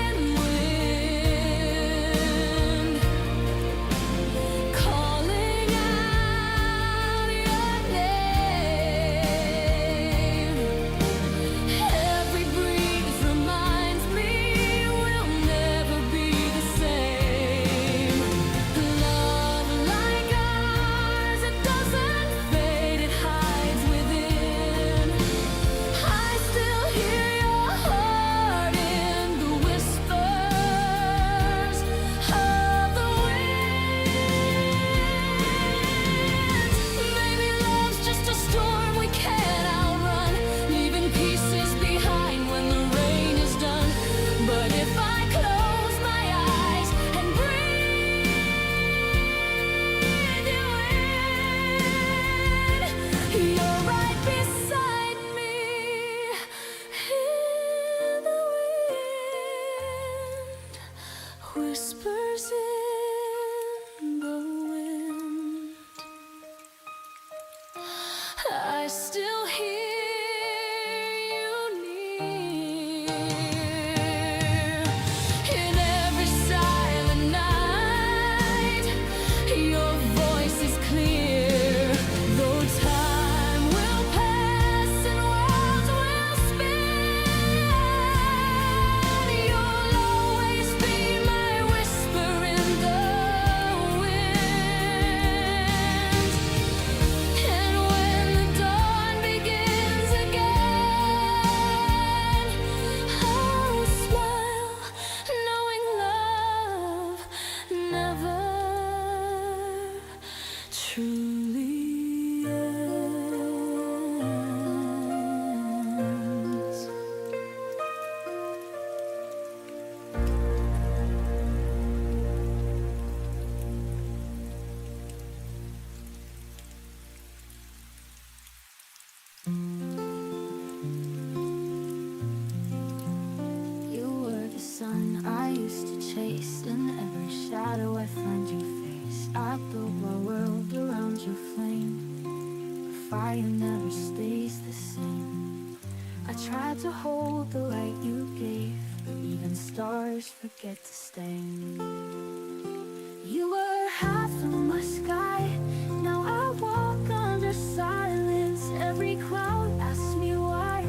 in wind, calling out your name. Every breeze reminds me we'll never be the same. Love like ours, it doesn't fade, it hides within. I still hear your heart in the whispers of the wind. Maybe love's just a storm we can't outrun, leaving pieces behind when the rain is done. But if I close my eyes and breathe you in, you're right beside me in the wind. Whispers in the wind. I still hear you near. In every silent night, your voice is clear. Though time will pass and worlds will spin, you'll always be my whisper in the wind. And when the dawn begins again, I'll smile, knowing love never truly ends. You were the sun I used to chase. In every shadow I find your face. I built my world around your flame. The fire never stays the same. I tried to hold the light you gave, but even stars forget to stay. You were half of my sky, now I walk under silence. Every cloud asks me why.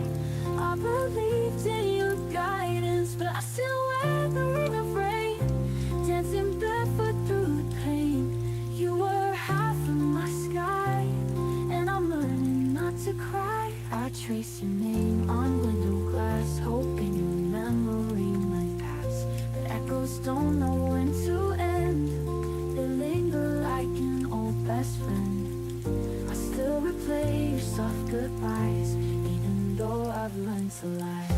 I believed in your guidance, but I still wear the trace your name on window glass, hoping your memory might pass. But echoes don't know when to end. They linger like an old best friend. I still replay your soft goodbyes, even though I've learned to lie.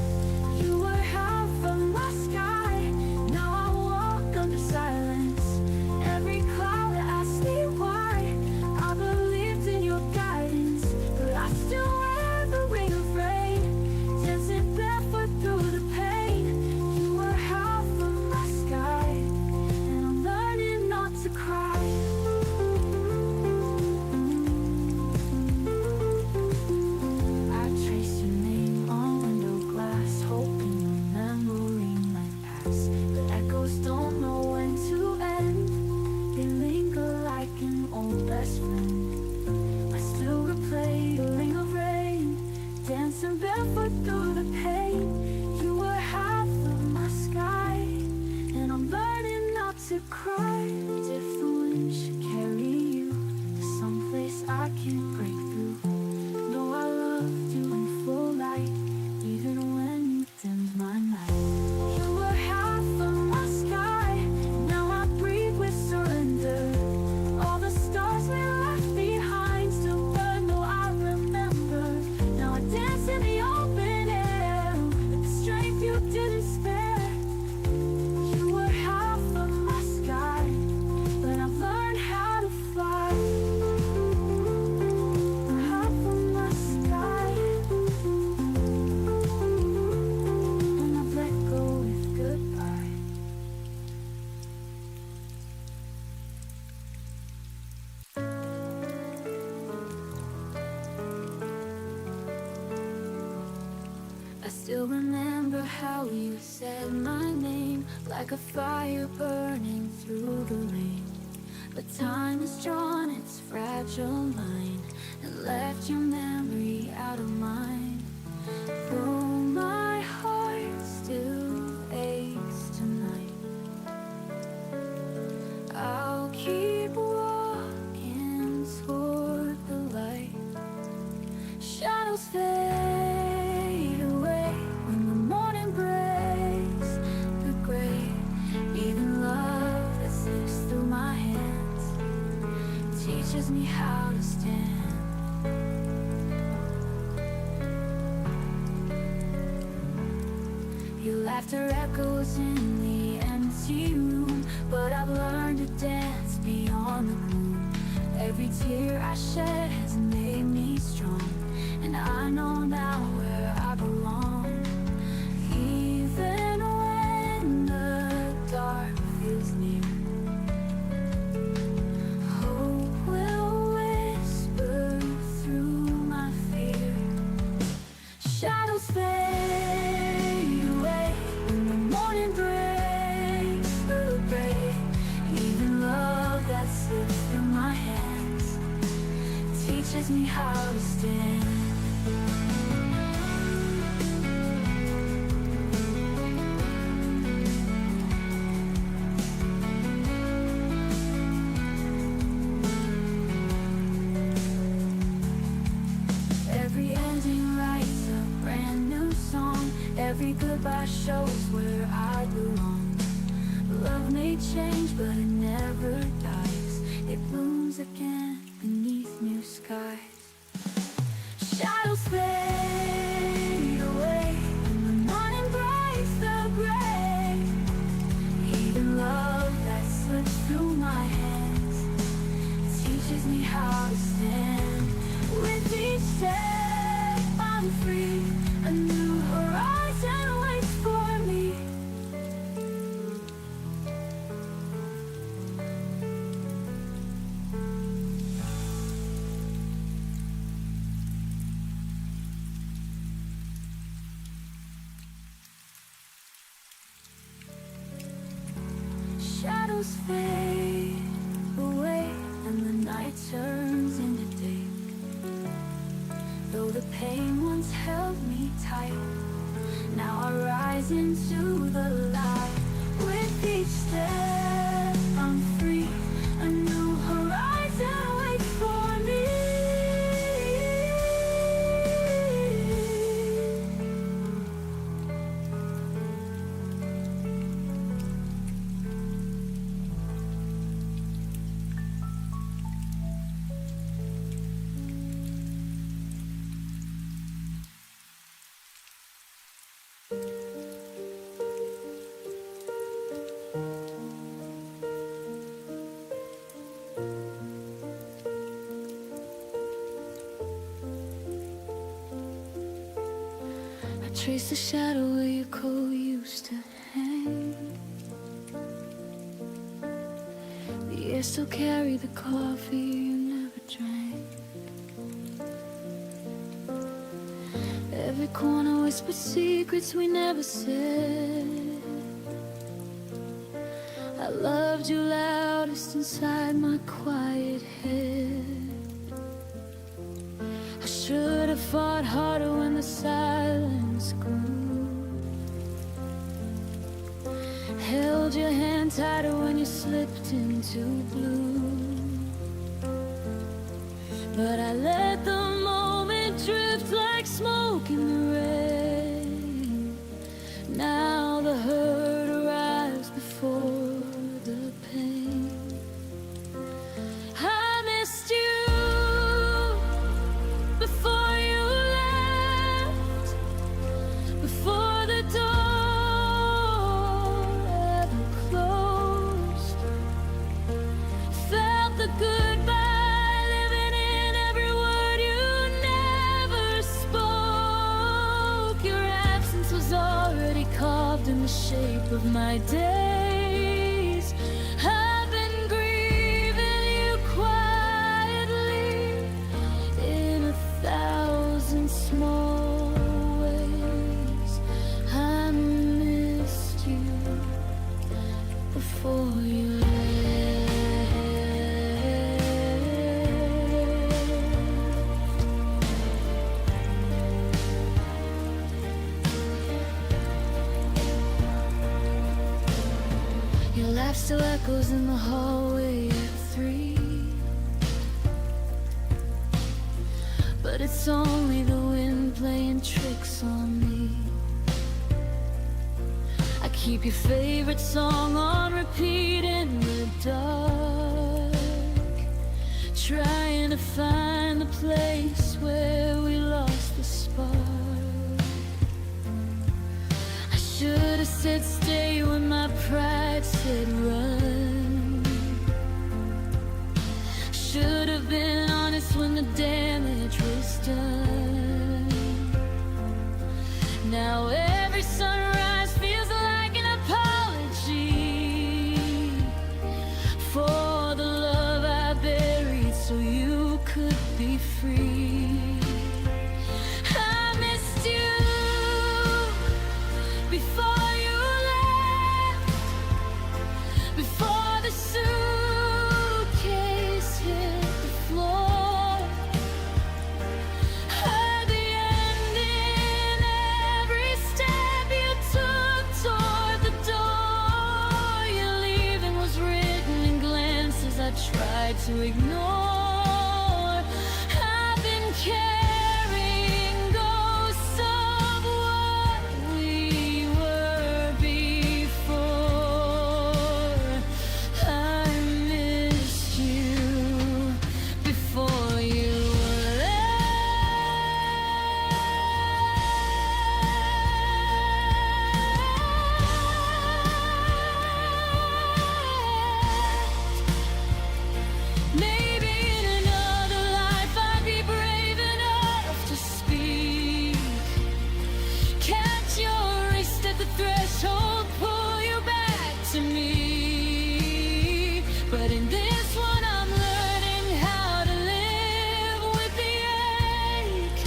You were half of my sky, now I walk under silence. Every cloud asked me why. I believed in your guidance, but I still wear the ring of rain, dancing barefoot through the pain. You were half of my sky, and I'm learning not to cry. I trace your name on window glass, hoping your memory might pass. But echoes don't know when to end. They linger like an old best friend. I still replay the ring of rain, dancing barefoot through the pain. You were half of my sky, and I'm learning not to cry. If the wind should carry you to someplace I can't break through, know I loved you in full light, even when you dimmed my night. You were half of my sky, now I breathe with surrender. All the stars we left behind still burn, though I remember. Now I dance in the open air with the strength you didn't spare. You were half of my sky, but I've learned how to fly. Half of my sky, and I've let go with goodbye. I still remember how you said my name, like a fire burning through the rain. But time has drawn its fragile line and left your memory out of mine. Though my heart still aches tonight, I'll keep walking toward the light. Shadows fade away when the morning breaks the gray. Even love that slips through my hands teaches me how to stand. Your laughter echoes in the empty room, but I've learned to dance beyond the gloom. Every tear I shed has made me strong, and I know now where I belong. Even when the dark feels near, hope will whisper through my fear. Shadows fade away when the morning breaks the gray. Even love that slips through my hands teaches me how to stand. Every ending writes a brand new song. Every goodbye shows where I belong. Love may change, but it never dies. It blooms again beneath new skies. Shadows fade away when the morning breaks the gray. Even love that slips through my hands teaches me how to stand. With each step I'm free, a new horizon waits for me. Shadows fade away and the night turns into day. Though the pain once held me tight, now I rise into the light. With each step I'm free, a new horizon waits for me. Trace the shadow where your coat used to hang. The air still carried the coffee you never drank. Every corner whispered secrets we never said. I loved you loudest inside my quiet head. I should have fought harder when the silence grew. Held your hand tighter when you slipped into blue. But I let the moment drift like smoke in the rain. Now the hurt arrives before the pain. I missed you before you left, before the door ever closed. Felt the goodbye living in every word you never spoke. Your absence was already carved in the shape of my days. I've been grieving you quietly in 1,000 small ways. I missed you before you left. Your laugh still echoes in the hallway at 3. But it's only the wind playing tricks on me. I keep your favorite song on repeat in the dark, trying to find the place where we lost the spark. I should have said stay when my pride said run. Should have been honest when the damage was done. Now every sunrise feels like an apology for the love I buried so you could be free. I missed you before you left, before the suitcase hit the floor. Heard the end in every step you took toward the door. Your leaving was written in glances I tried to ignore. I've been carrying ghosts of what we were before. I missed you before you left. Maybe in another life I'd be brave enough to speak. Catch your wrist at the threshold, pull you back to me. But in this one I'm learning how to live with the ache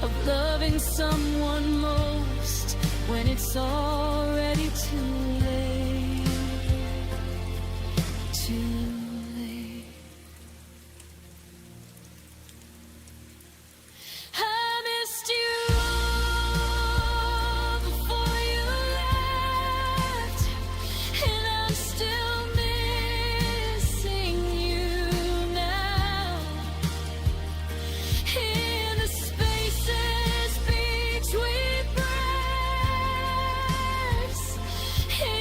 of loving someone most when it's already too late. Too late. I missed you before you left, and I'm still missing you now. In the spaces between breaths, in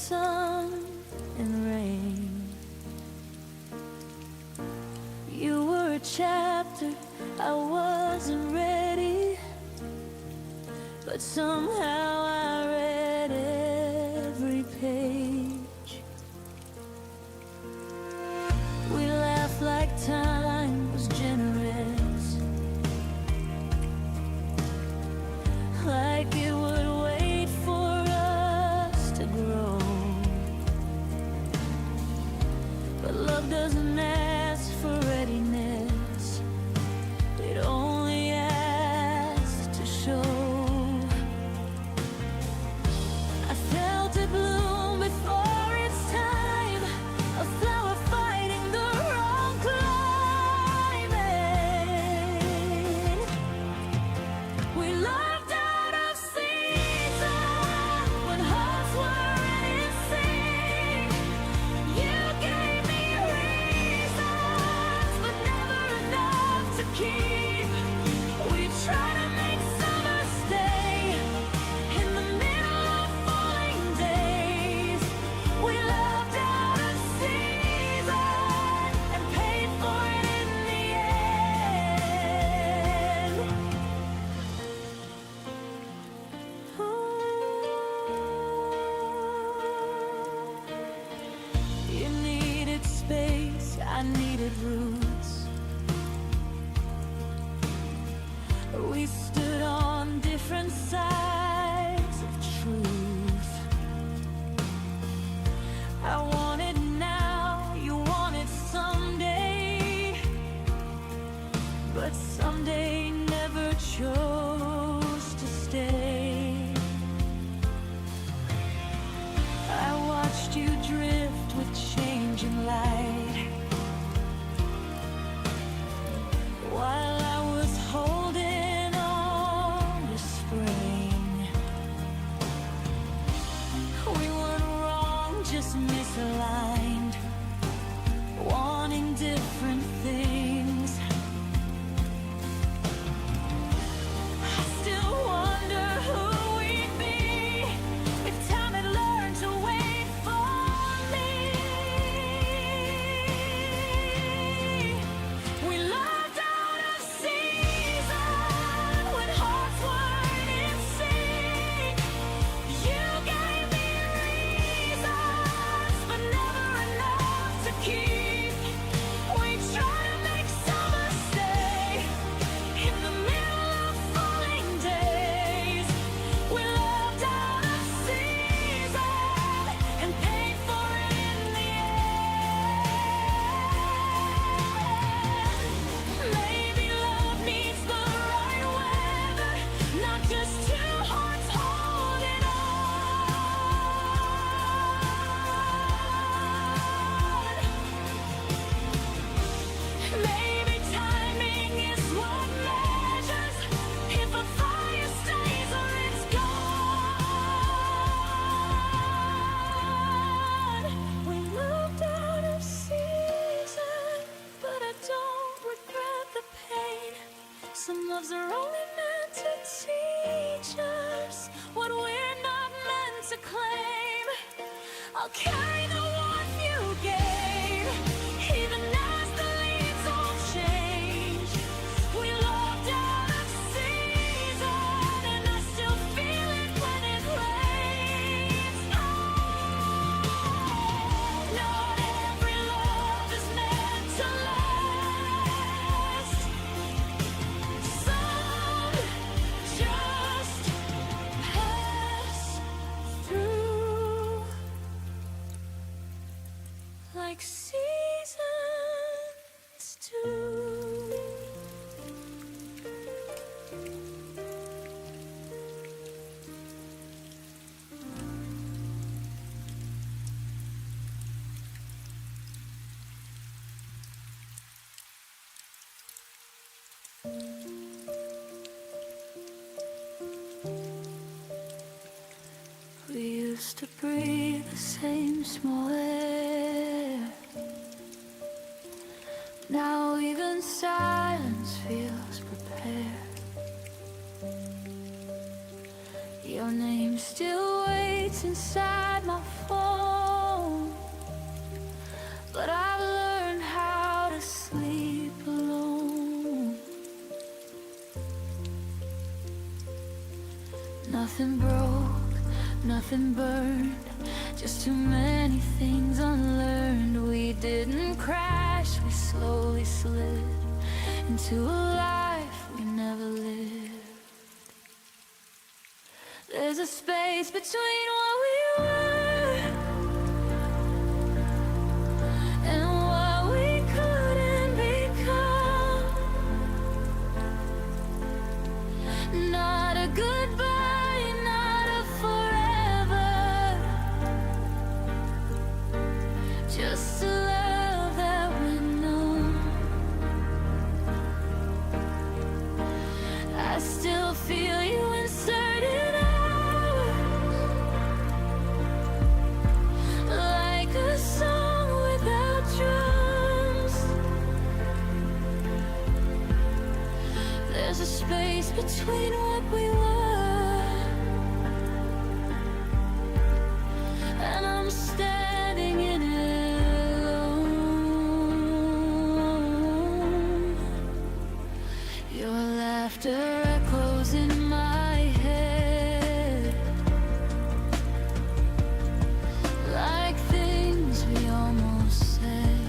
sun and rain. You were a chapter I wasn't ready, but somehow I read every page. We laughed like time was generous, like it would wait for us to grow. But love doesn't ask for readiness, it only asks to show. I felt it bloom before its time, a flower fighting the wrong climate. We loved out of season when hearts were in sync. You gave me reasons, but never enough to keep. We try to make summer stay in the middle of falling days. We loved out of season and paid for it in the end. You needed space, I needed roots. We stood on different sides of truth. I wanted now, you wanted someday, but someday never chose to stay. I watched you drift with changing light, while I was holding on to spring. We weren't wrong, just misaligned, wanting different things. I still wonder who we'd be if time had learned to wait for me. We loved out of season when hearts weren't in sync. You gave me reasons, but never enough to keep. We try to make summer stay in the middle of falling days. We loved out of season and paid for it in the end. Maybe love needs the right weather, not just two hearts holding on. Maybe timing is what measures if a fire stays or it's gone. We moved out of season, but I don't regret the pain. Some loves are only meant to teach us what we're not meant to claim. I'll carry the warmth you gave, even as the leaves all change. We loved out of season, and I still feel it when it rains. Not every love is meant to last. Some just pass through like seasons do. We used to breathe the same small air. Now even silence feels prepared. Your name still waits inside my phone. Nothing broke, nothing burned, just too many things unlearned. We didn't crash, we slowly slid into a life we never lived. There's a space between what we were and what we couldn't become. Not a goodbye, not a forever, just a love that went numb. I still feel you inserted like a song without drums. There's a space between what we were, and I'm standing in it alone. Your laughter echoes in my head like things we almost said.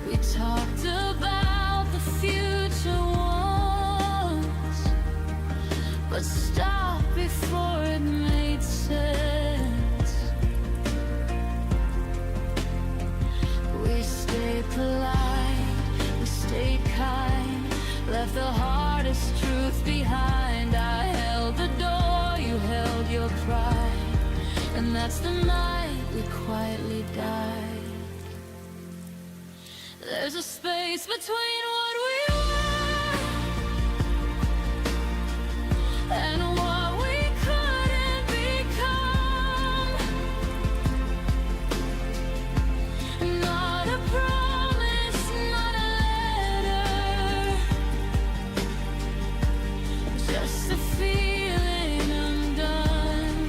We talked about the future once, but stopped before it made sense. We stayed polite, we stayed kind, left the hardest truth behind. I held the door, you held your pride, and that's the night we quietly died. There's a space between what we were and what we couldn't become. Not a promise, not a letter, just a feeling undone.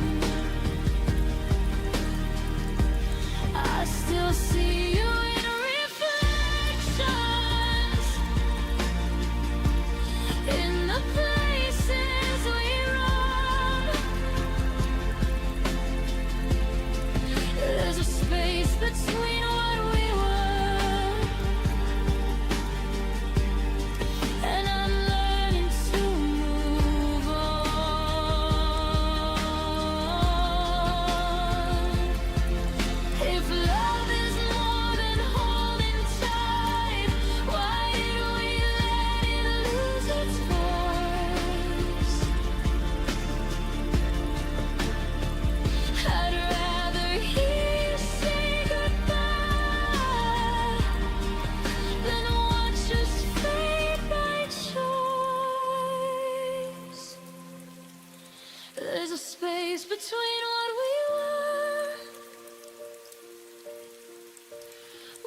I still see you in reflections, in the places we run. There's a space between what we were, and I'm learning to move on. If love is more than holding tight, why did we let it lose its voice? I'd rather hear you say goodbye than watch us fade by choice. There's a space between what we were,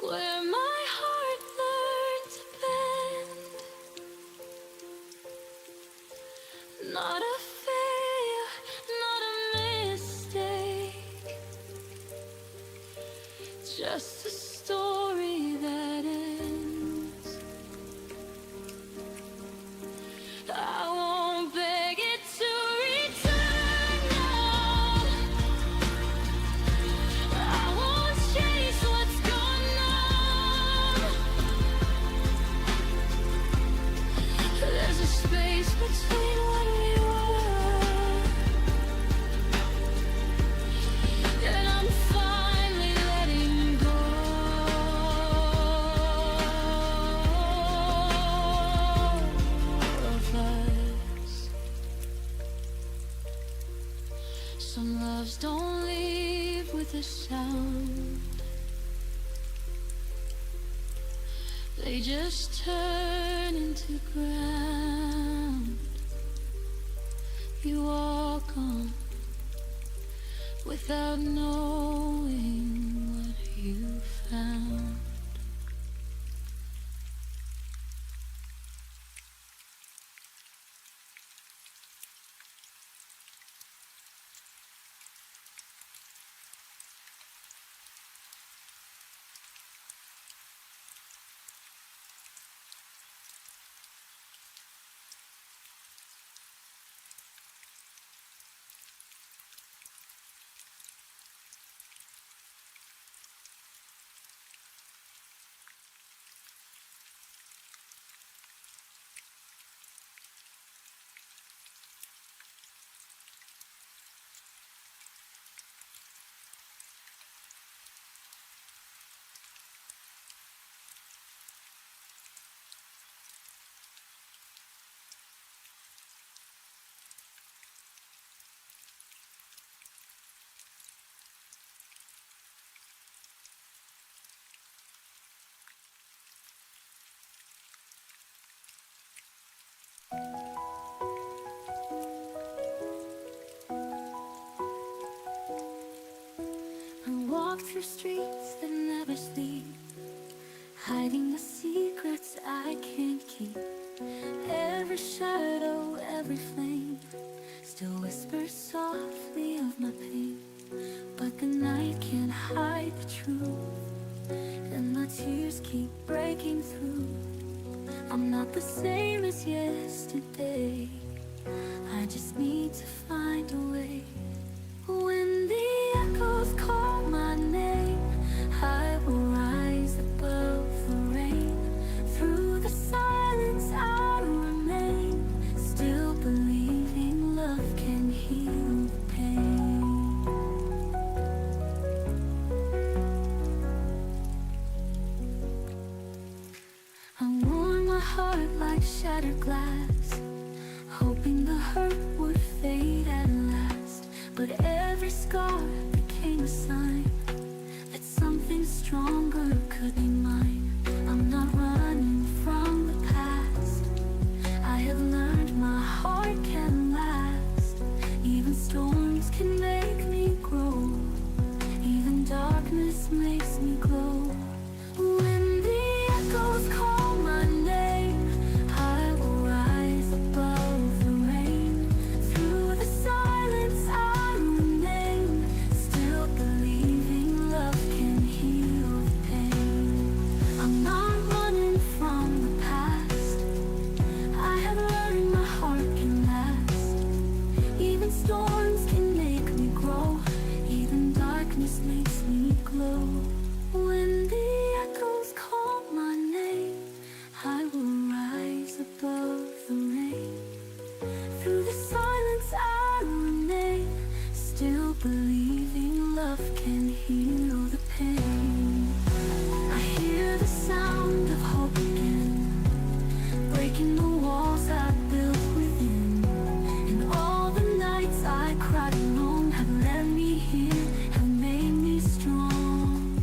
where my heart learned to bend. Not a failure, not a mistake, just a story that ends. I won't beg it to return now. I won't chase what's gone numb. There's a space between what we were, and I'm finally letting go of us. Some loves don't leave with a sound, they just turn into ground. You walk on without knowing what you found. walk through streets that never sleep, hiding the secrets I can't keep. Every shadow, every flame still whispers softly of my pain. But the night can't hide the truth, and my tears keep breaking through. I'm not the same as yesterday, I just need to find a way. When the echoes call my name, I will rise above the rain. Through the silence I'll remain, still believing love can heal the pain. I worn my heart like shattered glass, hoping the hurt would fade at last. But every scar became a sign that something stronger could be mine. I'm not running from the past, I have learned my heart can last. Even storms can make me grow, even darkness makes me glow. When the echoes call my name, I will rise above the rain. Through the silence I remain, still believing love can heal the pain. I'm not running from the past, I have learned my heart can last. Even storms can make me grow, even darkness makes me glow. When the echoes call my name, I will rise above the rain. Through the silence I remain, still believing love can heal the pain. I hear the sound of hope again, breaking the walls I built within. And all the nights I cried alone have led me here, have made me strong.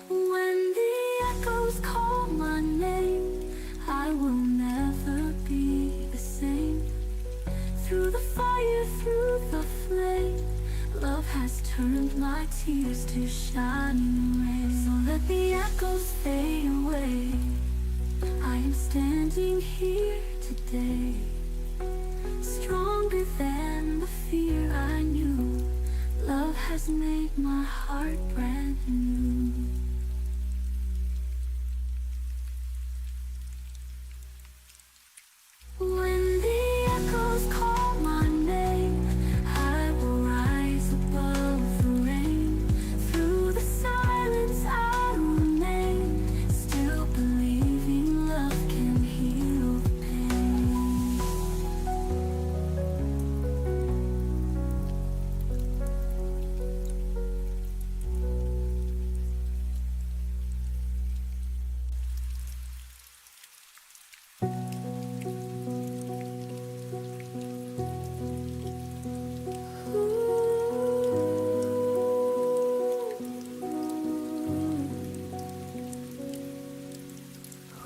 When the echoes call my name, I will never be the same. Through the fire, through the flame, love has turned my tears to shining rays. So let the echoes fade away, I am standing here today, stronger than the fear I knew. Love has made my heart brand new. When the echoes call my name, I will rise above the rain. Through the silence I remain, still believing love can heal the pain.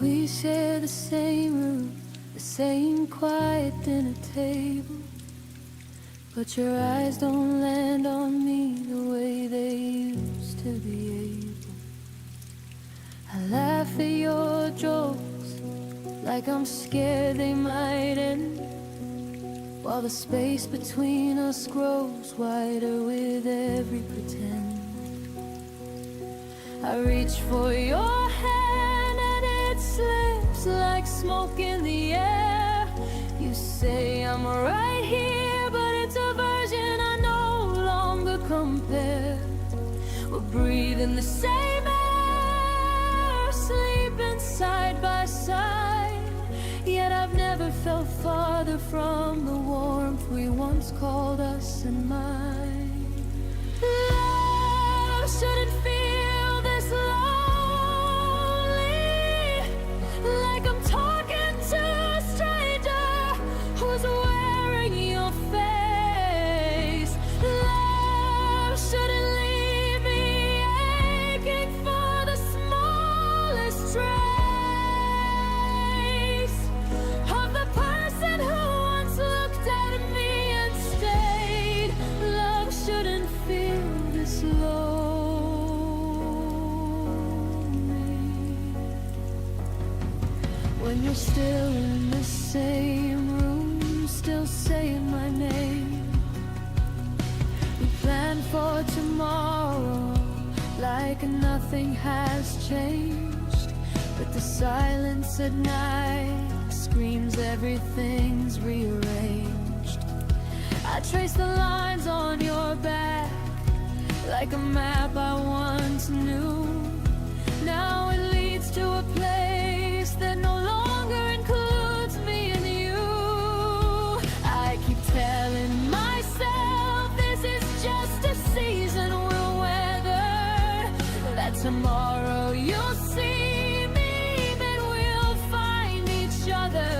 We share the same room, the same quiet dinner table, but your eyes don't land on me the way they used to be able. I laugh at your jokes like I'm scared they might end, while the space between us grows wider with every pretend. I reach for your hand and it slips like smoke in the air. You say I'm right here, but it's a version I no longer compare. We're breathing the same air, sleeping side by side, yet I've never felt farther from the warmth we once called us and mine. Love shouldn't feel this lonely, like I'm talking to a stranger who's wearing your face. Love shouldn't leave me aching for the smallest trace of the person who once looked at me and stayed. Love shouldn't feel this low. when you're still in the same room, still saying my name. We plan for tomorrow like nothing has changed, but the silence at night screams everything's rearranged. I trace the lines on your back like a map I once knew. Now it leads to a place that no longer includes me and you. I keep telling myself this is just a season we'll weather, that tomorrow you'll see me and we'll find each other.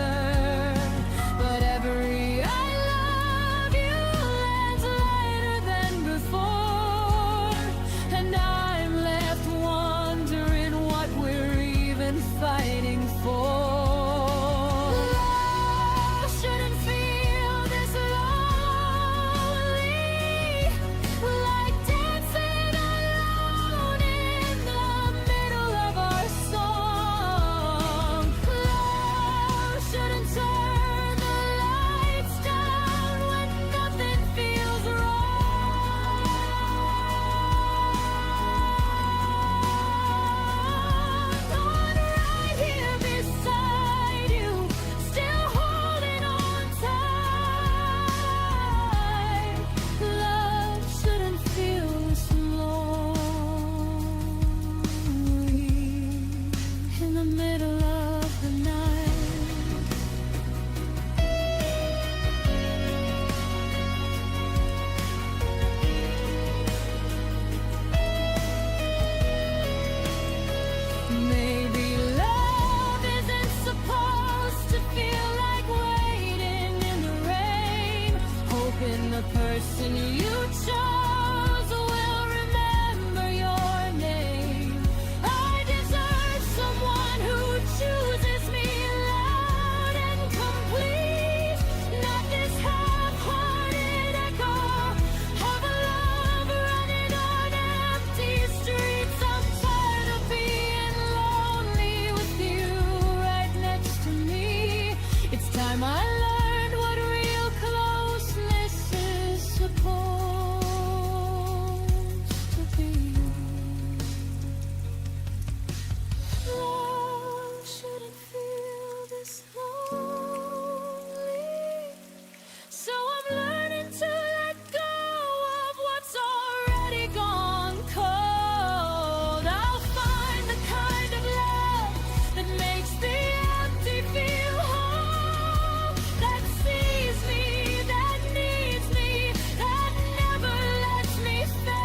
But every I love you lands lighter than before, and I'm left wondering what we're even fighting for. Love shouldn't feel this lonely, like dancing alone in the middle of our song. Love shouldn't turn the lights down when nothing feels wrong. Going right here beside you, still holding on tight. Love shouldn't feel this lonely in the middle of the night. Maybe love isn't supposed to feel like waiting in the rain, hoping the person you chose will remember your name. I deserve someone who chooses me loud and complete, not this half-hearted echo of a love running on empty streets. I'm tired of being lonely with you right next to me. It's time I learned what real closeness is supposed to be. Love shouldn't feel this lonely, so I'm learning to let go of what's already gone cold. I'll find the kind of love that makes the empty feel whole, that sees me, that needs me, that never lets me fade.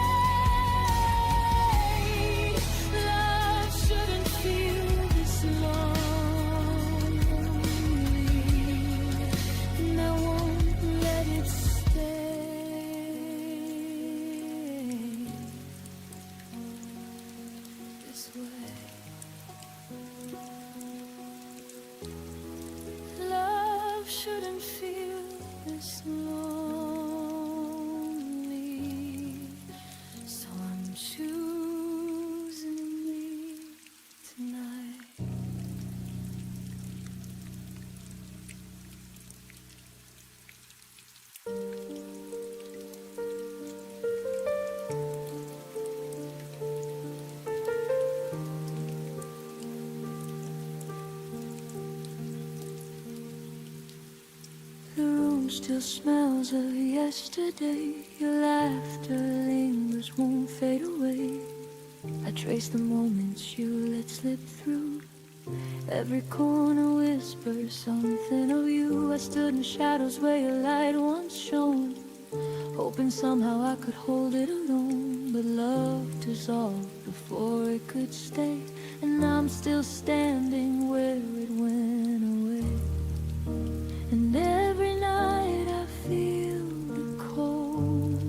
Love shouldn't feel this lonely, and I won't let it stay this way. Love shouldn't feel this lonely, so I'm choosing me tonight. The room still smells of yesterday. Your laughter lingers, won't fade away. I trace the moments you let slip through. Every corner whispers something of you. I stood in shadows where your light once shone, hoping somehow I could hold it alone. But love dissolved before it could stay, and I'm still standing where it went away. And every night I feel the cold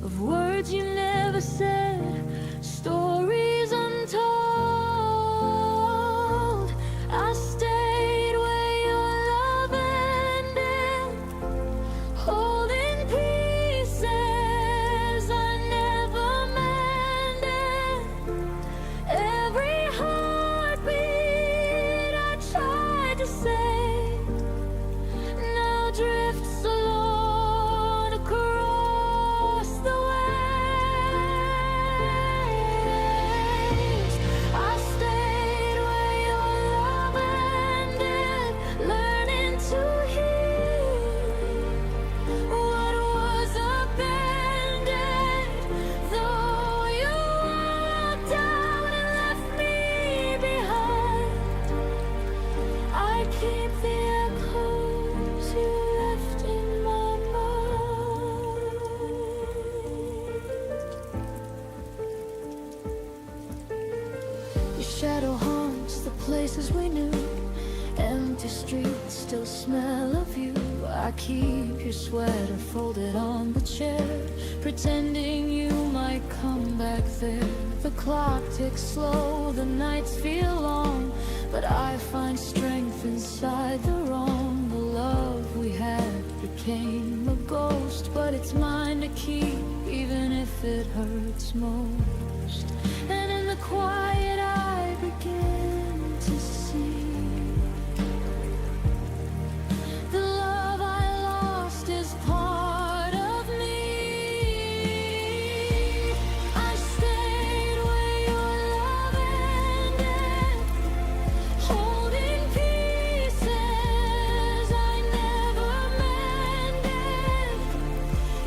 of words you never said, stories untold. I stayed where your love ended, holding pieces I never mended. Every heartbeat shadow haunts the places we knew. Empty streets still smell of you. I keep your sweater folded on the chair, pretending you might come back there. The clock ticks slow, the nights feel long, but I find strength inside the wrong. The love we had became a ghost, but it's mine to keep, even if it hurts most. And in the quiet I begin to see the love I lost is part of me. I stayed where your love ended, holding pieces I never mended.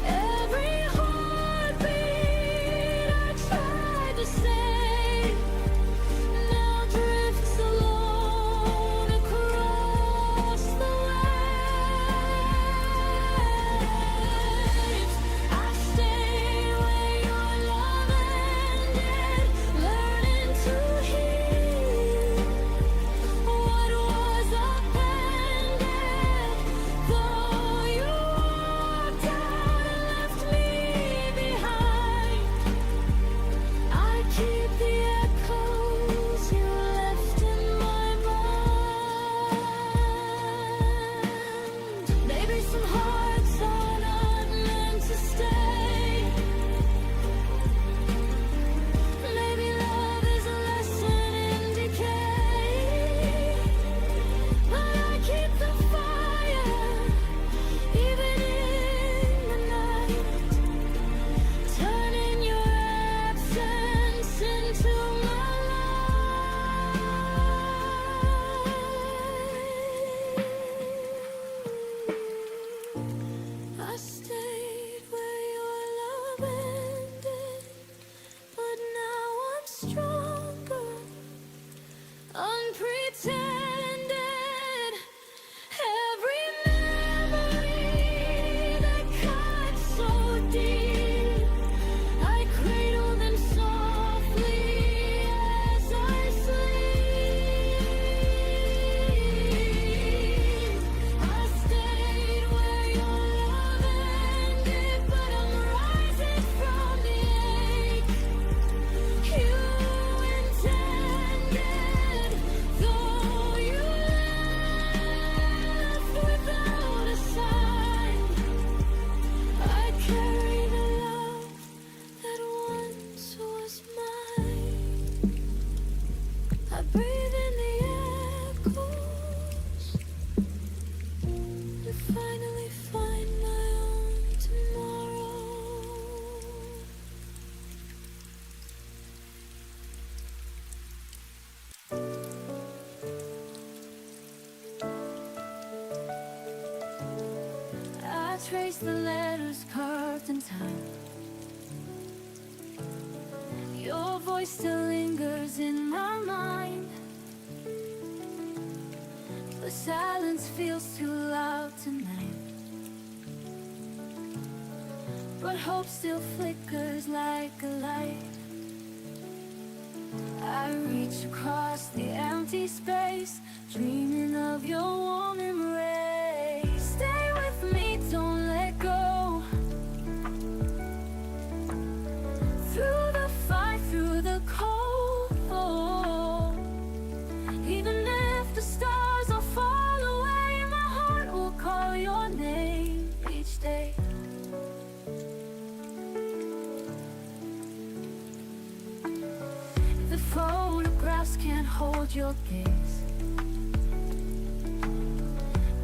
Every heartbeat I tried to save now drifts alone across the waves. I stayed where your love ended, learning to heal what was upended. Though you walked out and left me behind, I keep the echoes you left in my mind. Maybe some hearts are not meant to stay. Maybe love is a lesson in decay. But I keep the fire, even in the night, turning your absence into my light. I stayed where your love ended, but now I'm stronger, unpretended. Every memory that cuts so deep, I cradle them softly as I sleep. I stayed where your love ended, but I'm rising from the ache you intended. Though you left without a sign, I carry the love that once was mine. I breathe in the echoes and finally find my own tomorrow. I trace the letters carved in time. Your voice still lingers in my mind. The silence feels too loud tonight, but hope still flickers like a light. I reach across the empty space, dreaming of your warm embrace. Stay with me, don't let go. Through the fight, through the cold, even if the stars all fall away, my heart will call your name each day. The photographs can't hold your gaze,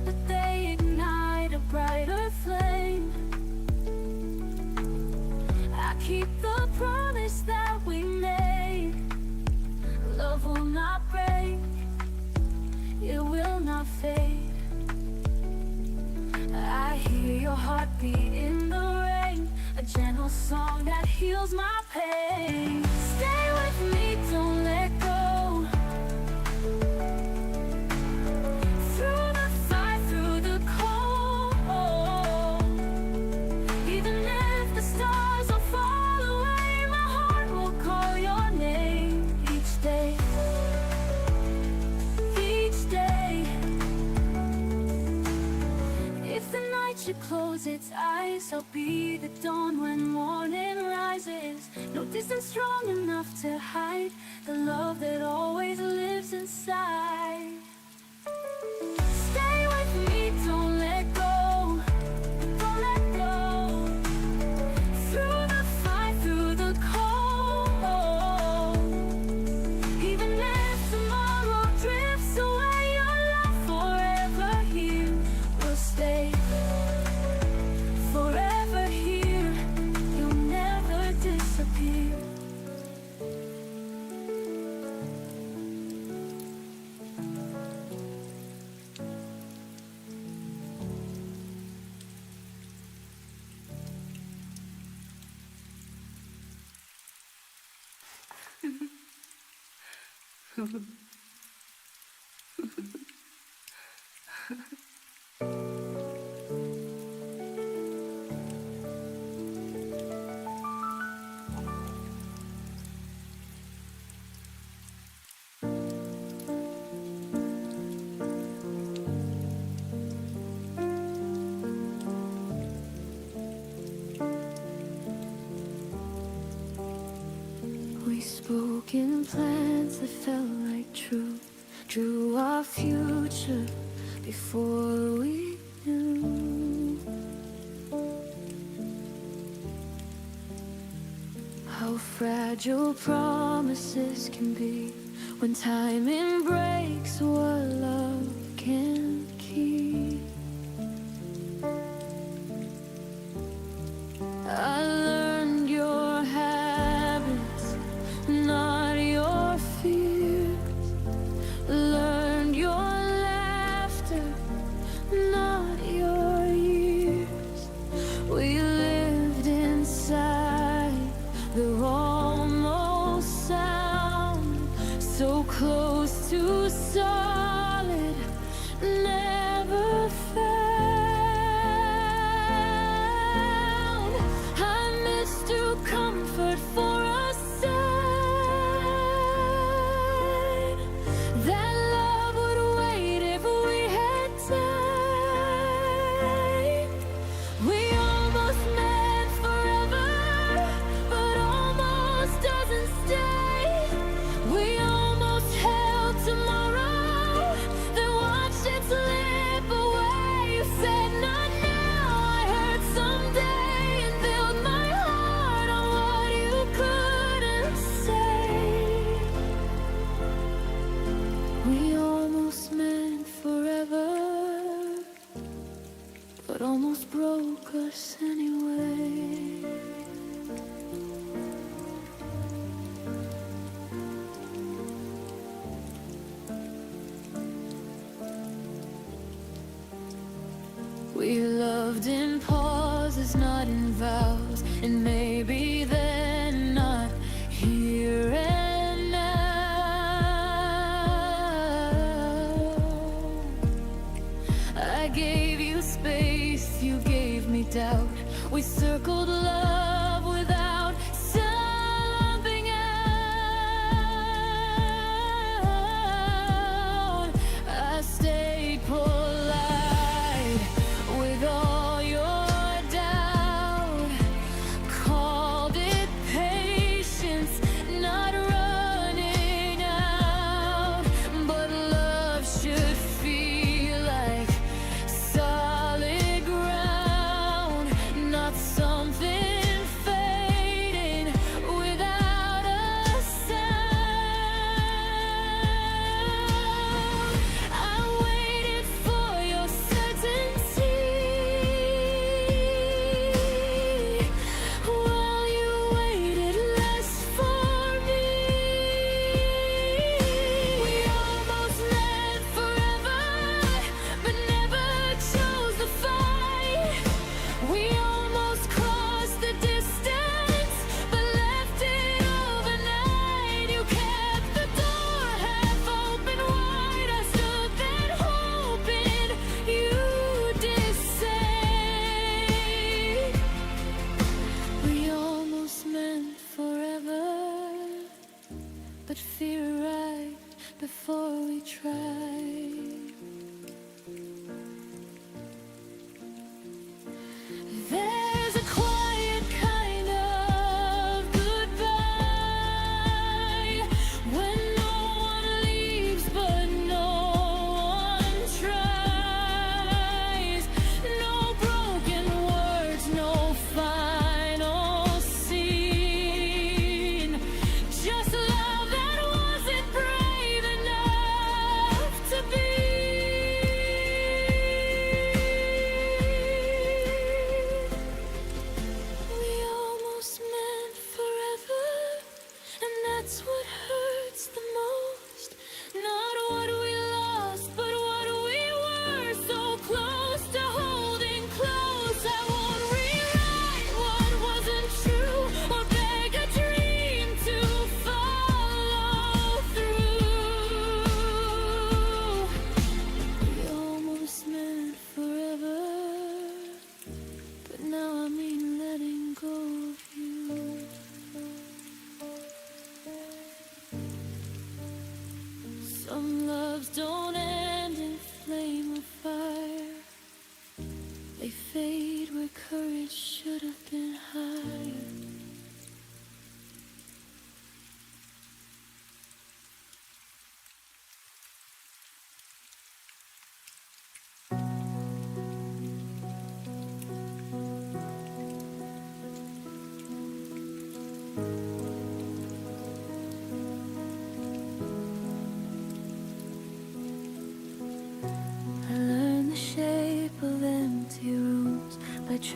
but they ignite a brighter flame. I keep the promise that we made. Love will not break, it will not fade. I hear your heartbeat in the rain, a gentle song that heals my pain. Stay with me, don't let go. Through the fight, through the cold, even if the stars all fall away, my heart will call your name each day. rise, I'll be the dawn when morning rises. No distance strong enough to hide the love that always lives inside. Stay with me, don't let go, don't let go. Through the fight, through the cold, even if tomorrow drifts away, your love forever here will stay. Forever here, you'll never disappear. We spoke in plans that felt like truth, drew our future before we knew how fragile promises can be when timing breaks what love can keep. I learned your habits, not your fears. Learned your laughter, not your years. We lived inside the almost sound, so close to solid, never found. I missed your comfort for a sign that love would wait if we had time. We almost met forever, but almost doesn't stay. We almost held tomorrow, then watched it slip away. You said not now, I heard someday, and built my heart on what you couldn't say. We almost meant forever, but almost broke us anyway. We loved in pauses, not in vows, and maybe then not here and now. I gave you space, you gave me doubt. We circled love without something out. I stayed polite with all your doubt. Called it patience, not running out. But love should feel like solid ground, not something fading without a sound. I waited for your certainty while you waited less for me. We almost met forever, but never chose the fight. We almost crossed the distance, but left it overnight. You kept the door half open wide. I stood there hoping you'd decide. We almost meant forever, but fear right before we tried. There Some loves don't end in flame of fire. They fade where courage should have been higher.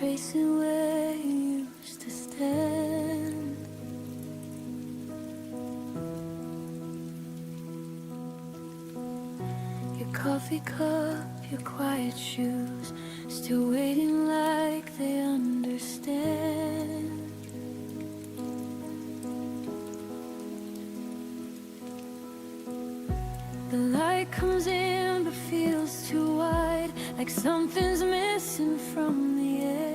Tracing where you used to stand. Your coffee cup, your quiet shoes, still waiting like they understand. The light comes in but feels too wide, like something's missing from the air.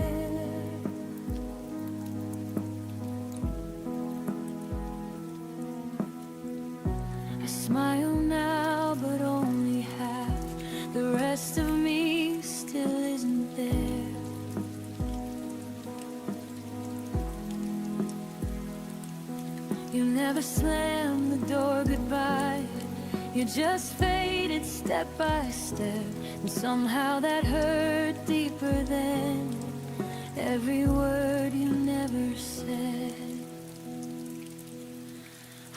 I smile now, but only half. The rest of me still isn't there. You never slammed the door goodbye. You just faded step by step, and somehow that hurt deeper than every word you never said.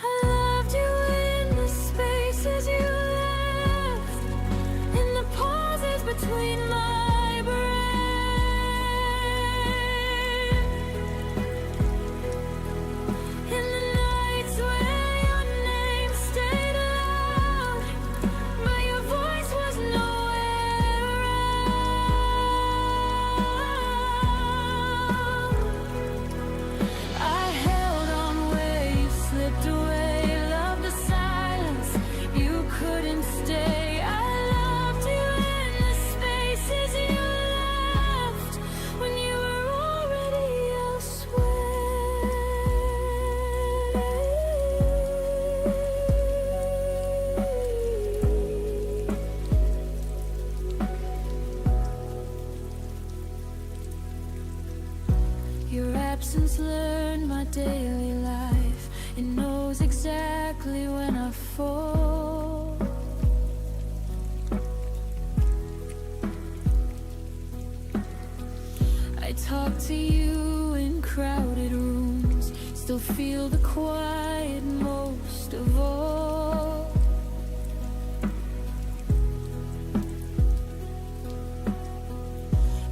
I loved you in the spaces you left, in the pauses between my breath, in the nights where your name stayed loud, but your voice was nowhere around. I held on where you slipped away, loved the silence, you couldn't stay. I loved you in the spaces you left, when you were already elsewhere. Your absence learned my daily life. It knows exactly when I fall. I talk to you in crowded rooms, still feel the quiet most of all.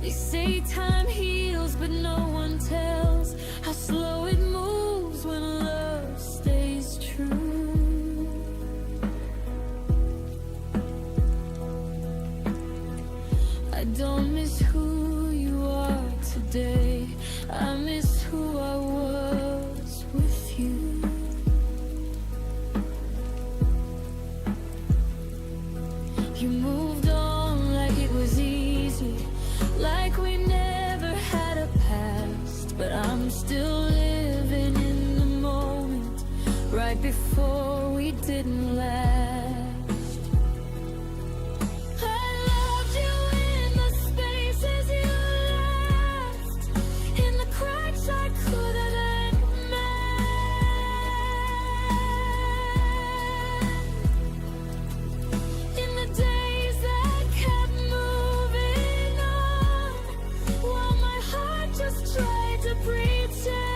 They say time heals, but no one tells how slow it moves when love stays true. I don't miss who you are today, I miss who I was with you. You moved on like it was easy, like we never had a past, but I'm still living in the moment, right before we didn't last. I loved you in the spaces you left, in the cracks I could have mend, in the days that kept moving on, while my heart just tried to pretend.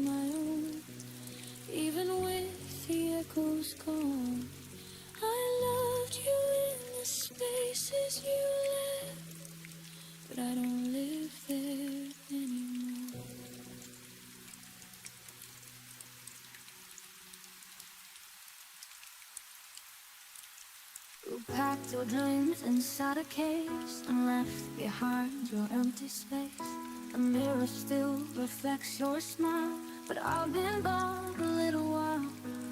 my own. Even with the echoes gone, I loved you in the spaces you left, but I don't live there anymore. You packed your dreams inside a case and left behind your empty space. The mirror still reflects your smile, but I've been gone a little while.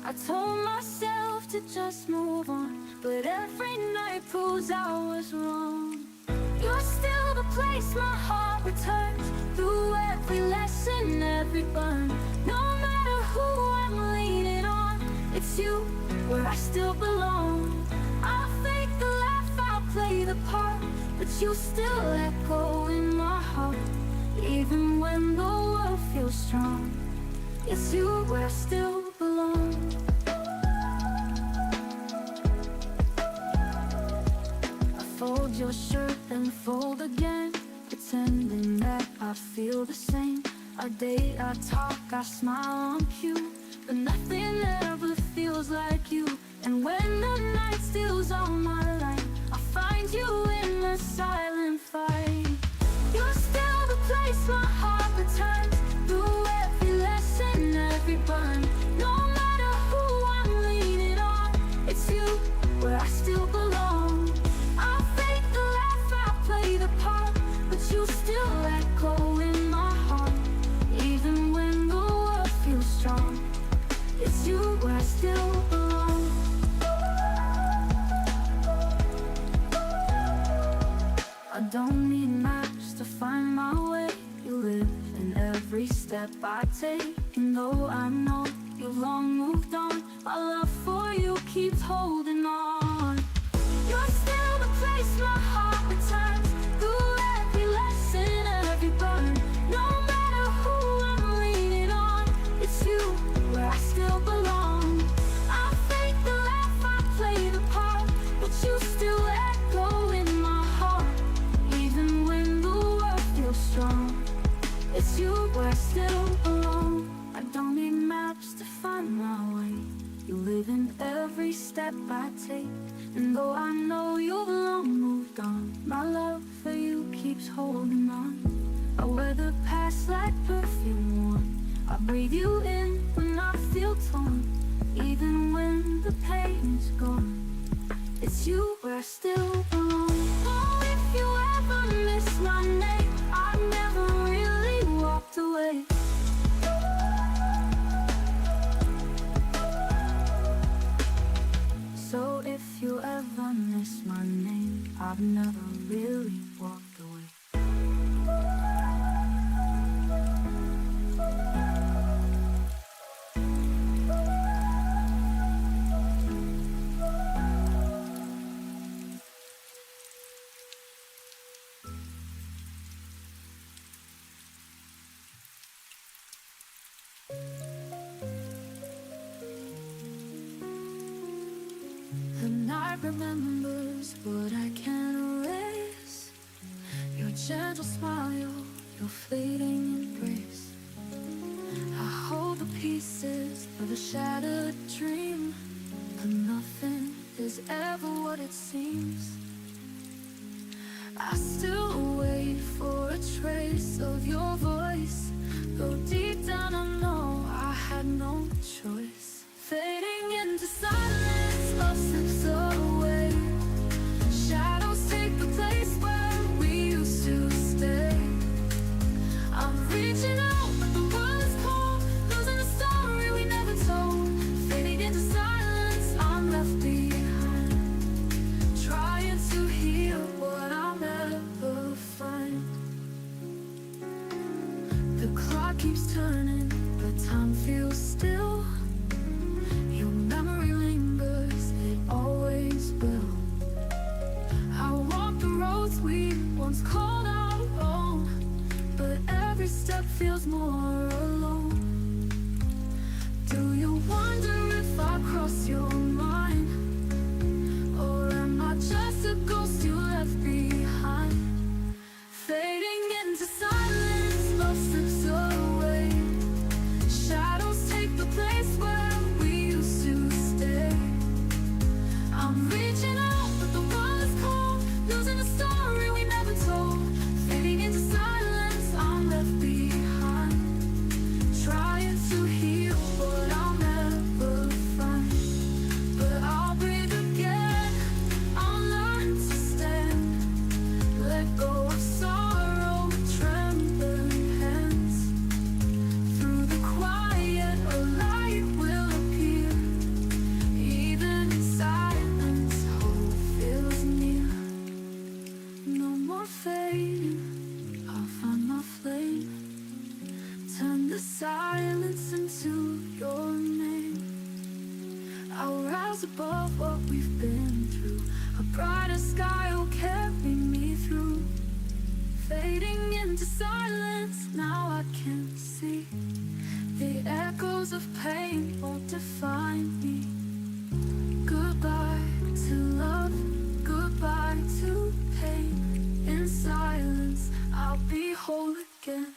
I told myself to just move on, but every night proves I was wrong. You're still the place my heart returns, through every lesson, every burn. No matter who I'm leaning on, it's you where I still belong. I'll fake the laugh, I'll play the part, but you still echo in my heart. Even when the world feels strong, it's you where I still belong. I fold your shirt and fold again, pretending that I feel the same. I date, I talk, I smile on cue, but nothing ever feels like you. And when the night steals all my light, I find you in the silent fight. You're still the place my heart returns, through every lesson, every burn. No matter who I'm leaning on, it's you where I still belong. I'll fake the laugh, I'll play the part, but you still echo in my heart. Even when the world feels strong, it's you where I still belong. I don't need maps to find my way. You live in every step I take. And though I know you've long moved on, my love for you keeps holding on. You're still the place my heart returns, through every lesson, every burn. No matter who I'm leaning on, it's you where I still belong. I'll fake the laugh, I'll play the part, but you still echo in my heart. Even when the world feels strong, it's you where I still belong. I don't need maps to find my way. You live in every step I take. And though I know you've long moved on, my love for you keeps holding on. I wear the past like perfume worn. I breathe you in when I feel torn. Even when the pain's gone, it's you where I still belong. Oh, if you ever miss my name, I never really walked away. So if you ever miss my name, I've never really walked away. The night remembers what I can't erase. Your gentle smile, your fleeting embrace. I hold the pieces of a shattered dream, but nothing is ever what it seems. I still wait for a trace of your voice, though deep down I know I had no choice. Fading into silence, love slips away. Shadows take the place where we used to stay. I'm reaching out, but the world is cold, losing the story we never told. Fading into silence, I'm left behind, trying to heal what I'll never find. The clock keeps turning, but listen to your name. I'll rise above what we've been through. A brighter sky will carry me through. Fading into silence, now I can see. The echoes of pain won't define me. Goodbye to love, goodbye to pain. In silence, I'll be whole again.